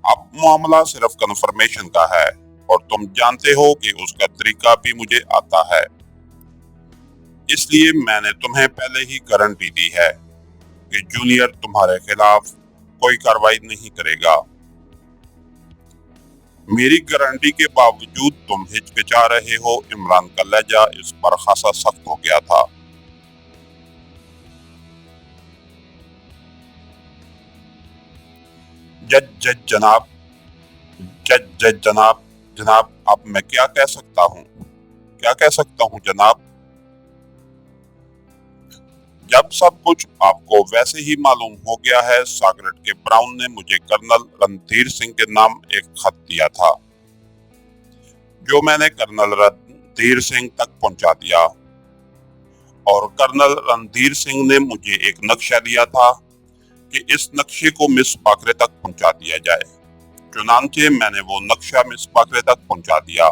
अब मामला सिर्फ कंफर्मेशन का है, और तुम जानते हो कि उसका तरीका भी मुझे आता है, इसलिए मैंने तुम्हें पहले ही गारंटी दी है कि जूनियर तुम्हारे खिलाफ कोई कार्रवाई नहीं करेगा। मेरी गारंटी के बावजूद तुम हिचकिचा रहे हो, इमरान का लहजा इस पर खासा सख्त हो गया था। जज जनाब, जज जनाब, जनाब अब मैं क्या कह सकता हूँ जनाब, जब सब कुछ आपको वैसे ही मालूम हो गया है, सागरट के ब्राउन ने मुझे कर्नल रणधीर सिंह के नाम एक खत दिया था, जो मैंने कर्नल रणधीर सिंह तक पहुंचा दिया, और कर्नल रणधीर सिंह ने मुझे एक नक्शा दिया था कि इस नक्शे को मिस बाकरे तक पहुंचा दिया जाए। चुनांचे मैंने वो नक्शा मिस बाकरे तक पहुंचा दिया।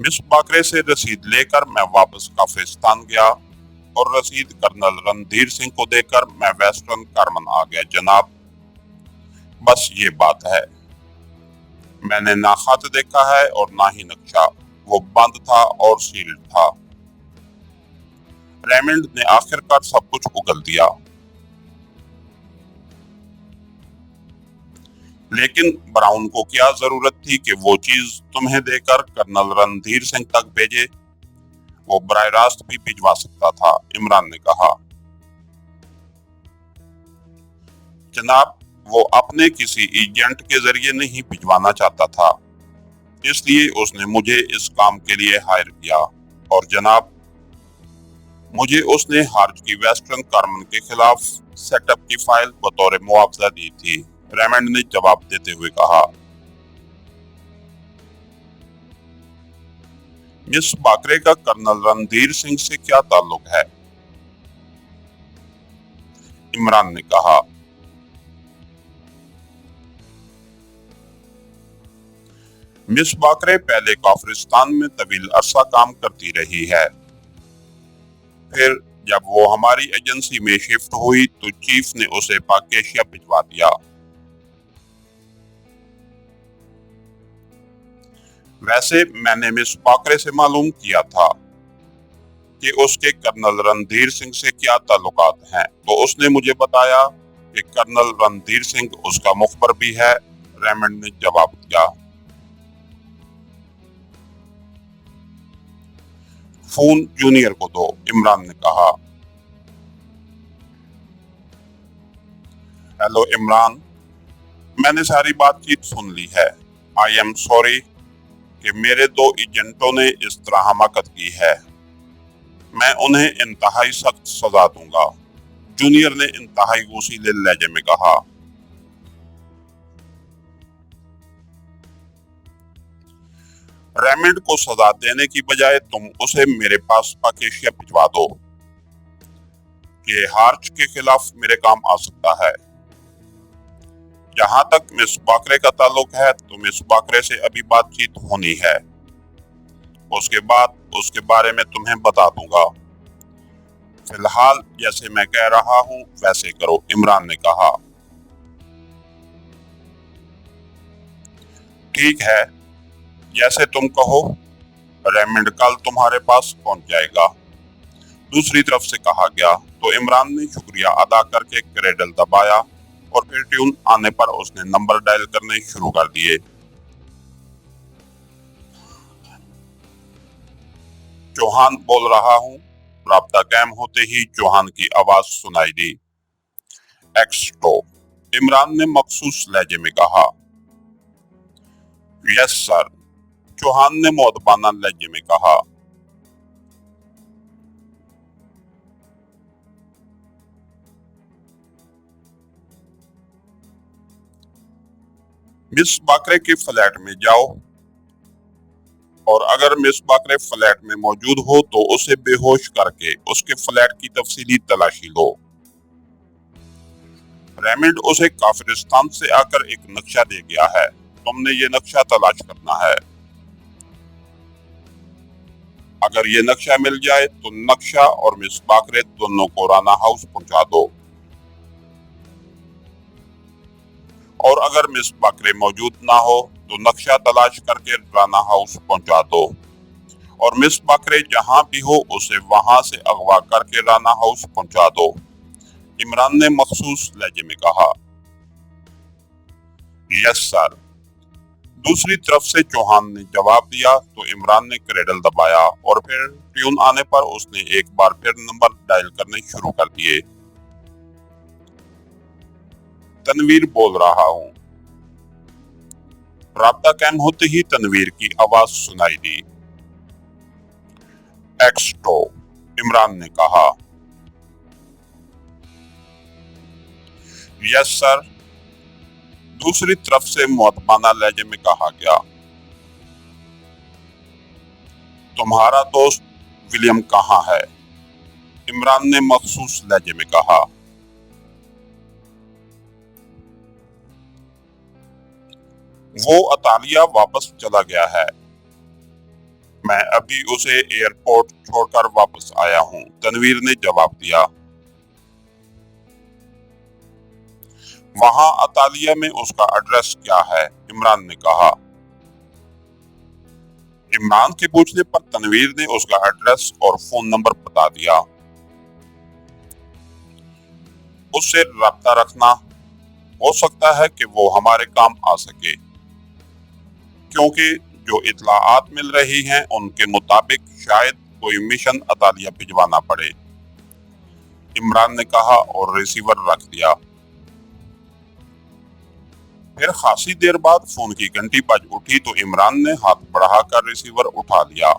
मिस बाकरे से रसीद लेकर मैं वापस काफिरिस्तान गया और रसीद कर्नल रणधीर सिंह को देकर मैं वेस्टर्न कारमन आ गया जनाब। बस ये बात है। मैंने ना खत देखा है और ना ही नक्शा, वो बंद था और सील्ड था। रेमंड ने आखिरकार सब कुछ उगल दिया। लेकिन ब्राउन को क्या जरूरत थी कि वो चीज तुम्हें देकर कर्नल रणधीर सिंह तक भेजे? वो बराह रास्त भी भिजवा सकता था, इमरान ने कहा। जनाब, वो अपने किसी एजेंट के जरिए नहीं भिजवाना चाहता था, इसलिए उसने मुझे इस काम के लिए हायर किया। और जनाब, मुझे उसने हार्ज की वेस्टर्न कारमन के खिलाफ सेटअप की फाइल बतौर मुआवजा दी थी, रेमंड ने जवाब देते हुए कहा। मिस बाकरे का कर्नल रणधीर सिंह से क्या ताल्लुक है? इमरान ने कहा। मिस बाकरे पहले काफिरिस्तान में तवील अरसा काम करती रही है। फिर जब वो हमारी एजेंसी में शिफ्ट हुई तो चीफ ने उसे पाकेशिया भिजवा दिया। वैसे मैंने मिस बाकरे से मालूम किया था कि उसके कर्नल रणधीर सिंह से क्या ताल्लुकात हैं, तो उसने मुझे बताया कि कर्नल रणधीर सिंह उसका मुखबर भी है, रेमंड ने जवाब दिया। फोन जूनियर को दो, इमरान ने कहा। हेलो इमरान, मैंने सारी बातचीत सुन ली है। आई एम सॉरी कि मेरे दो एजेंटों ने इस तरह हमाकत की है। मैं उन्हें इंतहाई सख्त सजा दूंगा, जूनियर ने इंतहाई गुस्सीले लहजे में कहा। रेमंड को सजा देने की बजाय तुम उसे मेरे पास पाकेशिया भिजवा दो। ये हार्च के खिलाफ मेरे काम आ सकता है। जहां तक मिस बाकरे का ताल्लुक है तो मिस बाकरे से अभी बातचीत होनी है, उसके बाद उसके बारे में तुम्हें बता दूंगा। फिलहाल जैसे मैं कह रहा हूं वैसे करो, इमरान ने कहा। ठीक है, जैसे तुम कहो। रेमंड कल तुम्हारे पास पहुंच जाएगा, दूसरी तरफ से कहा गया। तो इमरान ने शुक्रिया अदा करके क्रेडल दबाया और फिर ट्यून आने पर उसने नंबर डायल करने शुरू कर दिए। चौहान बोल रहा हूँ। राब्ता कायम होते ही चौहान की आवाज सुनाई दी। एक्सटो, इमरान ने मखसूस लहजे में कहा। यस सर, चौहान ने मुअद्दबाना लहजे में कहा। मिस बाकरे के फ्लैट में जाओ और अगर मिस बाकरे फ्लैट में मौजूद हो तो उसे बेहोश करके उसके फ्लैट की तफसीली तलाशी लो। रेमंड उसे काफिरिस्तान से आकर एक नक्शा दे गया है, तुमने ये नक्शा तलाश करना है। अगर ये नक्शा मिल जाए तो नक्शा और मिस बाकरे दोनों को राना हाउस पहुंचा दो, और अगर मिस बाकरे मौजूद ना हो तो नक्शा तलाश करके राना हाउस पहुंचा दो, और मिस बाकरे जहां भी हो उसे वहां से अगवा करके राना हाउस पहुंचा दो, इमरान ने मखसूस लहजे में कहा। यस सर, दूसरी तरफ से चौहान ने जवाब दिया। तो इमरान ने क्रेडल दबाया और फिर ट्यून आने पर उसने एक बार फिर नंबर डायल करने शुरू कर दिए। तनवीर बोल रहा हूँ। राब्ता कायम होते ही तनवीर की आवाज सुनाई दी। एक्सटो, इमरान ने कहा। यस सर, दूसरी तरफ से मुअद्दबाना लहजे में कहा गया। तुम्हारा दोस्त विलियम कहाँ है? इमरान ने मखसूस लहजे में कहा। वो अतालिया वापस चला गया है। मैं अभी उसे एयरपोर्ट छोड़कर वापस आया हूँ, तनवीर ने जवाब दिया। वहाँ अतालिया में उसका एड्रेस क्या है? इमरान ने कहा। इमरान के पूछने पर तनवीर ने उसका एड्रेस और फोन नंबर बता दिया। उससे रब्ता रखना, हो सकता है कि वो हमारे काम आ सके, क्योंकि जो इत्तलाआत मिल रही हैं उनके मुताबिक शायद कोई मिशन अतालिया भिजवाना पड़े, इमरान ने कहा और रिसीवर रख दिया। फिर खासी देर बाद फोन की घंटी बज उठी तो इमरान ने हाथ बढ़ाकर रिसीवर उठा लिया।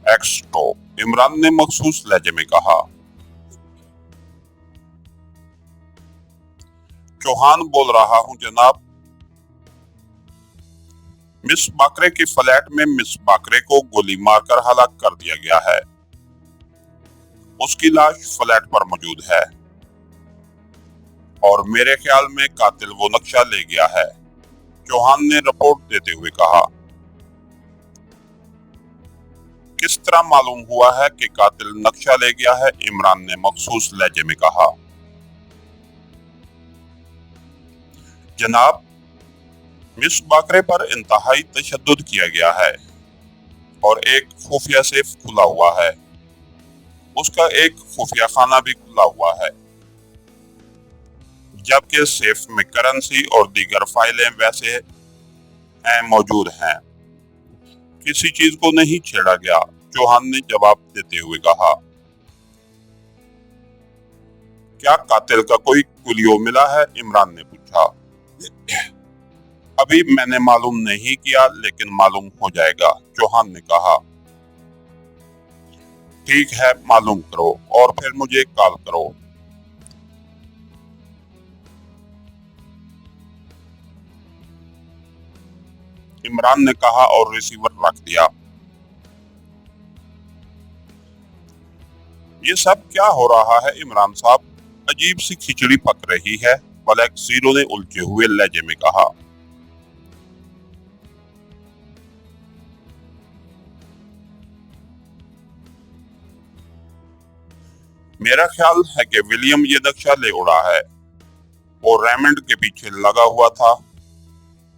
एक्सटॉप, इमरान ने मखसूस लहजे में कहा। चौहान बोल रहा हूं जनाब। मिस बाकरे के फ्लैट में मिस बाकरे को गोली मारकर हलाक कर दिया गया है। उसकी लाश फ्लैट पर मौजूद है और मेरे ख्याल में कातिल वो नक्शा ले गया है, चौहान ने रिपोर्ट देते हुए कहा। किस तरह मालूम हुआ है कि कातिल नक्शा ले गया है? इमरान ने मखसूस लहजे में कहा। जनाब, मिस बाकरे पर इंतहाई तशद्दुद किया गया है और एक खुफिया सेफ खुला हुआ है। उसका एक खुफिया खाना भी खुला हुआ है, जबकि सेफ में करेंसी और दीगर फाइलें वैसे हैं मौजूद हैं। किसी चीज को नहीं छेड़ा गया, चौहान ने जवाब देते हुए कहा। क्या कातिल का कोई कुलियो मिला है? इमरान ने पूछा। अभी मैंने मालूम नहीं किया, लेकिन मालूम हो जाएगा, चौहान ने कहा। ठीक है, मालूम करो और फिर मुझे कॉल करो। इमरान ने कहा और रिसीवर रख दिया। ये सब क्या हो रहा है इमरान साहब? अजीब सी खिचड़ी पक रही है, ब्लैक जीरो ने उलझे हुए लहजे में कहा। मेरा ख्याल है कि विलियम ये नक्शा ले उड़ा है। वो रेमंड के पीछे लगा हुआ था।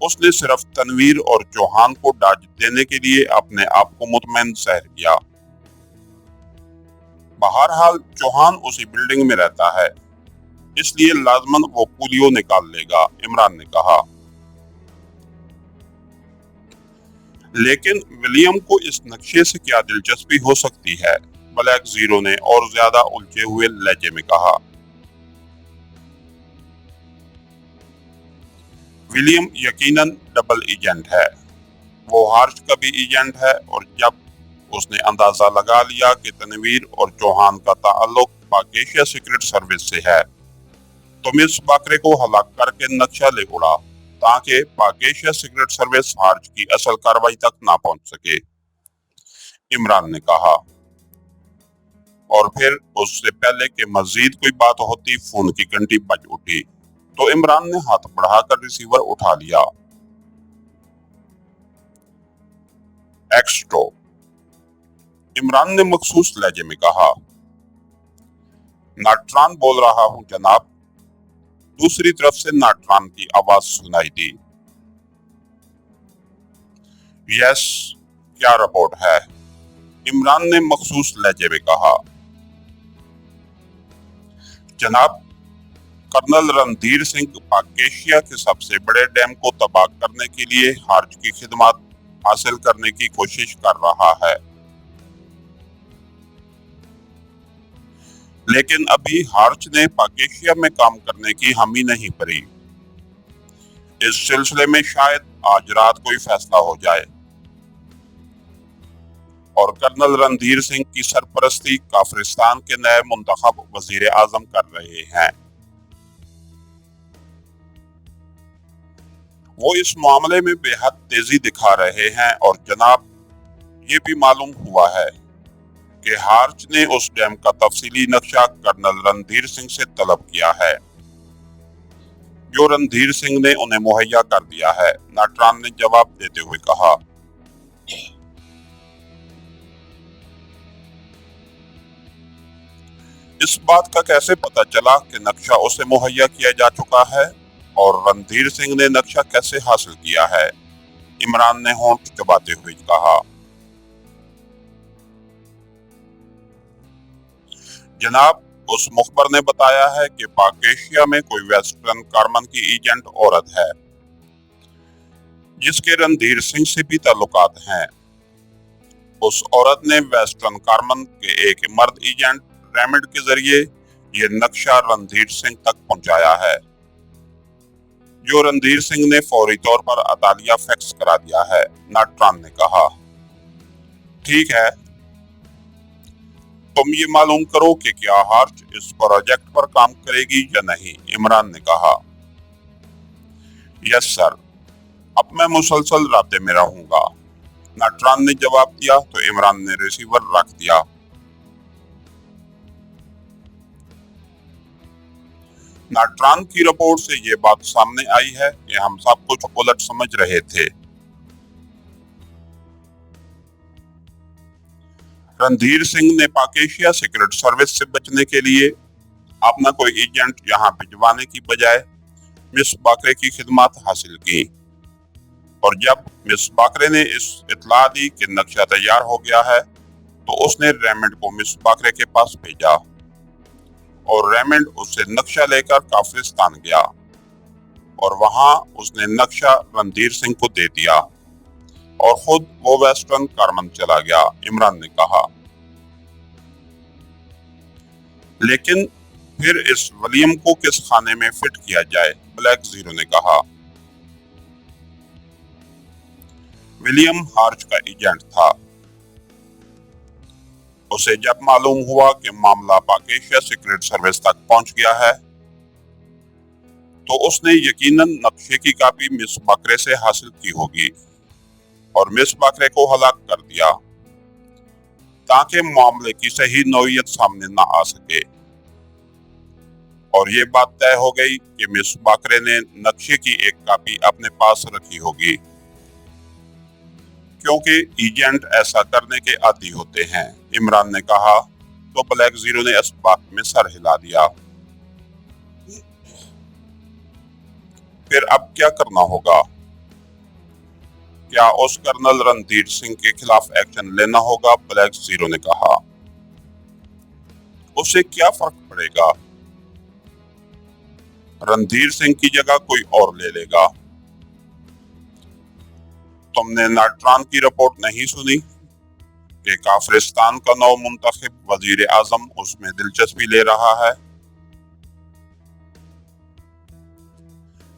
उसने सिर्फ तनवीर और चौहान को डाज देने के लिए अपने आप को मुतमईन ज़ाहिर किया। बहरहाल चौहान उसी बिल्डिंग में रहता है, इसलिए लाजमन वो कुलियो निकाल लेगा, इमरान ने कहा। लेकिन विलियम को इस नक्शे से क्या दिलचस्पी हो सकती है? ब्लैक जीरो ने और ज्यादा उलझे हुए लहजे में कहा। विलियम यकीनन डबल एजेंट है। वो हार्श का भी एजेंट है और जब उसने अंदाजा लगा लिया कि तनवीर और चौहान का ताल्लुक पाक एशिया सीक्रेट सर्विस से है, तो मिस बाकरे को हलाक करके नक्शा ले उड़ा ताकि पाक एशिया सीक्रेट सर्विस हार्श की असल कार्रवाई तक ना पहुंच सके, इमरान ने कहा। और फिर उससे पहले कि मजीद कोई बात होती, फोन की घंटी बज उठी तो इमरान ने हाथ बढ़ाकर रिसीवर उठा लिया। एक्सटॉप, इमरान ने मखसूस लहजे में कहा। नाट्रान बोल रहा हूं जनाब। दूसरी तरफ से नाट्रान की आवाज सुनाई दी। यस, क्या रिपोर्ट है? इमरान ने मखसूस लहजे में कहा। जनाब, कर्नल रणधीर सिंह पाक एशिया के सबसे बड़े डैम को तबाह करने के लिए हार्ज की खिदमत हासिल करने की कोशिश कर रहा है, लेकिन अभी हार्ज ने पाक एशिया में काम करने की हामी नहीं भरी। इस सिलसिले में शायद आज रात कोई फैसला हो जाए और कर्नल रणधीर सिंह की सरपरस्ती काफरिस्तान के नए मुंतखब वजीर आजम कर रहे हैं। वो इस मामले में बेहद तेजी दिखा रहे हैं और जनाब, ये भी मालूम हुआ है कि हार्ज ने उस डैम का तफसीली नक्शा कर्नल रणधीर सिंह से तलब किया है, जो रणधीर सिंह ने उन्हें मुहैया कर दिया है, नाट्रान ने जवाब देते हुए कहा। इस बात का कैसे पता चला कि नक्शा उसे मुहैया किया जा चुका है और रणधीर सिंह ने नक्शा कैसे हासिल किया है? इमरान ने होंठ चबाते हुए कहा। जनाब, उस मुखबर ने बताया है कि पाक एशिया में कोई वेस्टर्न कारमन की एजेंट औरत है जिसके रणधीर सिंह से भी ताल्लुकात हैं। उस औरत ने वेस्टर्न कारमन के एक मर्द एजेंट रेमिड के जरिए ये नक्शा रणधीर सिंह तक पहुंचाया है, जो रणधीर सिंह ने फौरी तौर पर अदालिया फैक्स करा दिया है, नाट्रान ने कहा। ठीक है, तुम ये मालूम करो कि क्या हार्च इस प्रोजेक्ट पर काम करेगी या नहीं, इमरान ने कहा। यस सर, अब मैं मुसलसल राब्ते में रहूंगा, नाट्रान ने जवाब दिया तो इमरान ने रिसीवर रख दिया। नाट्रान की रिपोर्ट से ये बात सामने आई है कि हम सब कुछ उलट समझ रहे थे। रणधीर सिंह ने पाक एशिया सीक्रेट सर्विस से बचने के लिए अपना कोई एजेंट यहाँ भिजवाने की बजाय मिस बाकरे की खिदमत हासिल की, और जब मिस बाकरे ने इस इत्तला दी कि नक्शा तैयार हो गया है तो उसने रेमंड को मिस बाकरे के पास भेजा और रेमंड उससे नक्शा लेकर काफिरिस्तान गया और वहां उसने नक्शा रणधीर सिंह को दे दिया और खुद वो वेस्टर्न कारमन चला गया, इमरान ने कहा। लेकिन फिर इस विलियम को किस खाने में फिट किया जाए, ब्लैक जीरो ने कहा। विलियम हार्च का एजेंट था। उसे जब मालूम हुआ कि मामला पाक एशिया सीक्रेट सर्विस तक पहुंच गया है तो उसने यकीनन नक्शे की कॉपी मिस बाकरे से हासिल की होगी और मिस बाकरे को हलाक कर दिया ताकि मामले की सही नौइयत सामने न आ सके। और ये बात तय हो गई कि मिस बाकरे ने नक्शे की एक कॉपी अपने पास रखी होगी, क्योंकि एजेंट ऐसा करने के आदी होते हैं, इमरान ने कहा तो ब्लैक जीरो ने इस बात में सर हिला दिया। फिर अब क्या करना होगा? क्या उस कर्नल रणधीर सिंह के खिलाफ एक्शन लेना होगा, ब्लैक जीरो ने कहा। उससे क्या फर्क पड़ेगा, रणधीर सिंह की जगह कोई और ले लेगा। तुमने नाट्रान की रिपोर्ट नहीं सुनी कि काफिरिस्तान का नौ मुंतखब वजीर आजम उसमें दिलचस्पी ले रहा है?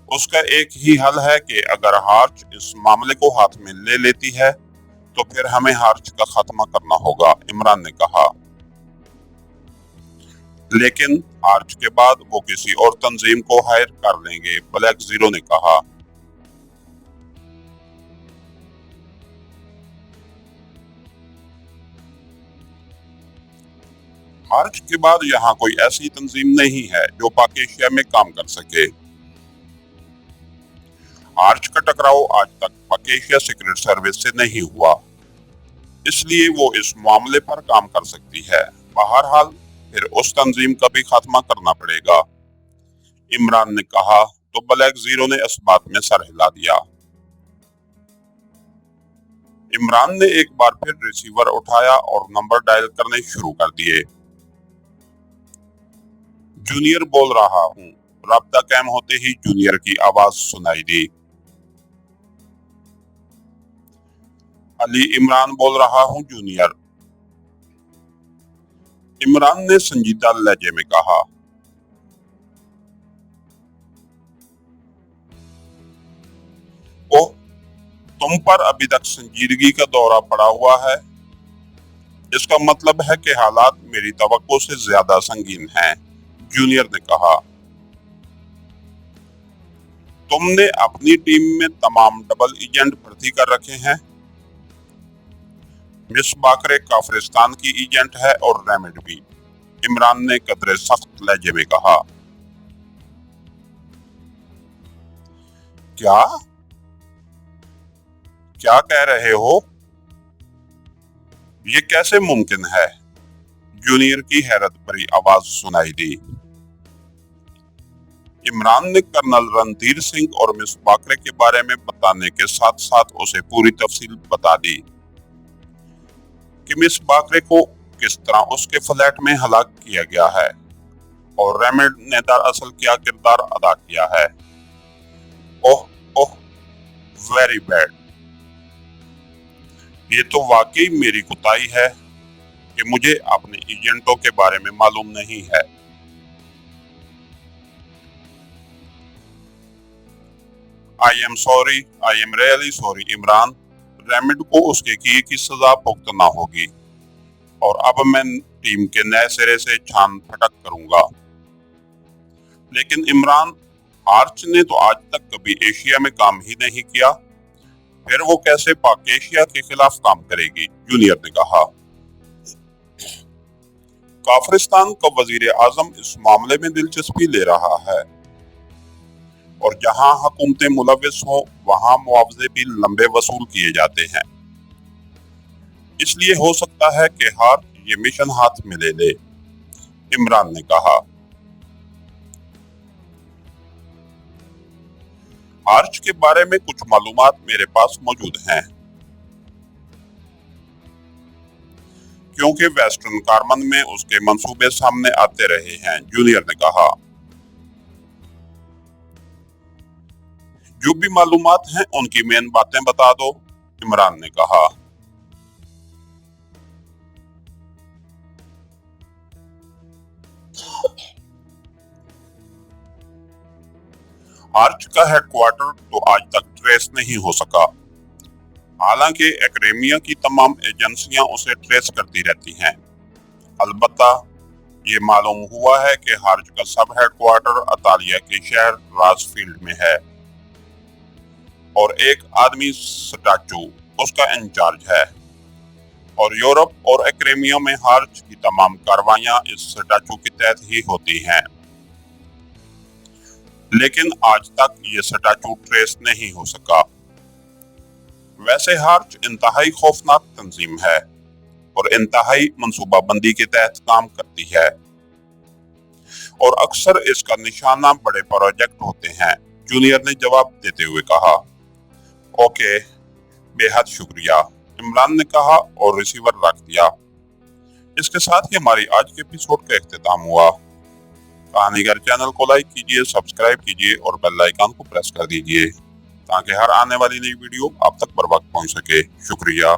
उसका एक ही हल है कि अगर हार्च इस मामले को हाथ में ले लेती है तो फिर हमें हार्च का खात्मा करना होगा, इमरान ने कहा। लेकिन हार्च के बाद वो किसी और तंजीम को हायर कर लेंगे, ब्लैक जीरो ने कहा। हार्च के बाद यहाँ कोई ऐसी तंजीम नहीं है जो पाक एशिया में काम कर सके। हार्च का टकराव आज तक पाक एशिया सीक्रेट सर्विस से नहीं हुआ, इसलिए वो इस मामले पर काम कर सकती है। बहरहाल फिर उस तंजीम का भी खात्मा करना पड़ेगा, इमरान ने कहा तो ब्लैक जीरो ने इस बात में सर हिला दिया। इमरान ने एक बार फिर रिसीवर उठाया और नंबर डायल करने शुरू कर दिए। जूनियर बोल रहा हूँ, राब्ता कायम होते ही जूनियर की आवाज सुनाई दी। अली इमरान बोल रहा हूँ जूनियर, इमरान ने संजीदा लहजे में कहा। ओह, तुम पर अभी तक संजीदगी का दौरा पड़ा हुआ है, इसका मतलब है कि हालात मेरी तवक्को से ज्यादा संगीन हैं, जूनियर ने कहा। तुमने अपनी टीम में तमाम डबल एजेंट भर्ती कर रखे हैं। मिस बाकरे काफिरिस्तान की एजेंट है और रेमिड भी, इमरान ने कदरे सख्त लहजे में कहा। क्या क्या कह रहे हो? ये कैसे मुमकिन है? जूनियर की हैरत भरी आवाज सुनाई दी। इमरान ने कर्नल रणधीर सिंह और मिस बाकरे के बारे में बताने के साथ साथ उसे पूरी तफसील बता दी कि मिस बाकरे को किस तरह उसके फ्लैट में हलाक किया गया है और रेमेड ने दरअसल क्या किरदार अदा किया है। ओह ओह, वेरी बैड। ये तो वाकई मेरी कुताही है कि मुझे अपने एजेंटों के बारे में मालूम नहीं है। I am sorry, I am really sorry Imran. रेमिड को उसके किए की सजा भुगतना होगी और अब मैं टीम के नए सिरे से छान फटक करूंगा। लेकिन इमरान, आर्च ने तो आज तक कभी एशिया में काम ही नहीं किया, फिर वो कैसे पाक एशिया के खिलाफ काम करेगी, जूनियर ने कहा। काफरिस्तान का वजीर आजम इस मामले में दिलचस्पी ले रहा है और जहां हुकूमतें मुलविस हो वहां मुआवजे भी लंबे वसूल किए जाते हैं। इसलिए हो सकता है कि हार ये मिशन हाथ में ले ले, इमरान ने कहा। आर्च के बारे में कुछ मालूमात मेरे पास मौजूद हैं, क्योंकि वेस्टर्न कार्मन में उसके मंसूबे सामने आते रहे हैं, जूनियर ने कहा। जो भी मालूमात हैं उनकी मेन बातें बता दो, इमरान ने कहा। आर्च का हेडक्वार्टर तो आज तक ट्रेस नहीं हो सका, हालांकि एक्रेमिया की तमाम एजेंसियां उसे ट्रेस करती रहती हैं। अलबत्ता ये मालूम हुआ है कि आर्च का सब हेडक्वार्टर अतालिया के शहर राजफील्ड में है और एक आदमी स्टैचू उसका इंचार्ज है और यूरोप और एक्रेमिया में आर्च की तमाम कार्रवाइयां इस स्टैचू के तहत ही होती हैं। लेकिन आज तक ये स्टैचू ट्रेस नहीं हो सका। वैसे आर्च इंतहाई खौफनाक तंजीम है और इंतहाई मंसूबाबंदी के तहत काम करती है और अक्सर इसका निशाना बड़े प्रोजेक्ट होते हैं, जूनियर ने जवाब देते हुए कहा। ओके, बेहद शुक्रिया, इमरान ने कहा और रिसीवर रख दिया। इसके साथ ही हमारी आज के एपिसोड का इख्तिताम हुआ। कहानीगर चैनल को लाइक कीजिए, सब्सक्राइब कीजिए और बेल आइकन को प्रेस कर दीजिए ताकि हर आने वाली नई वीडियो आप तक बर वक्त पहुंच सके। शुक्रिया।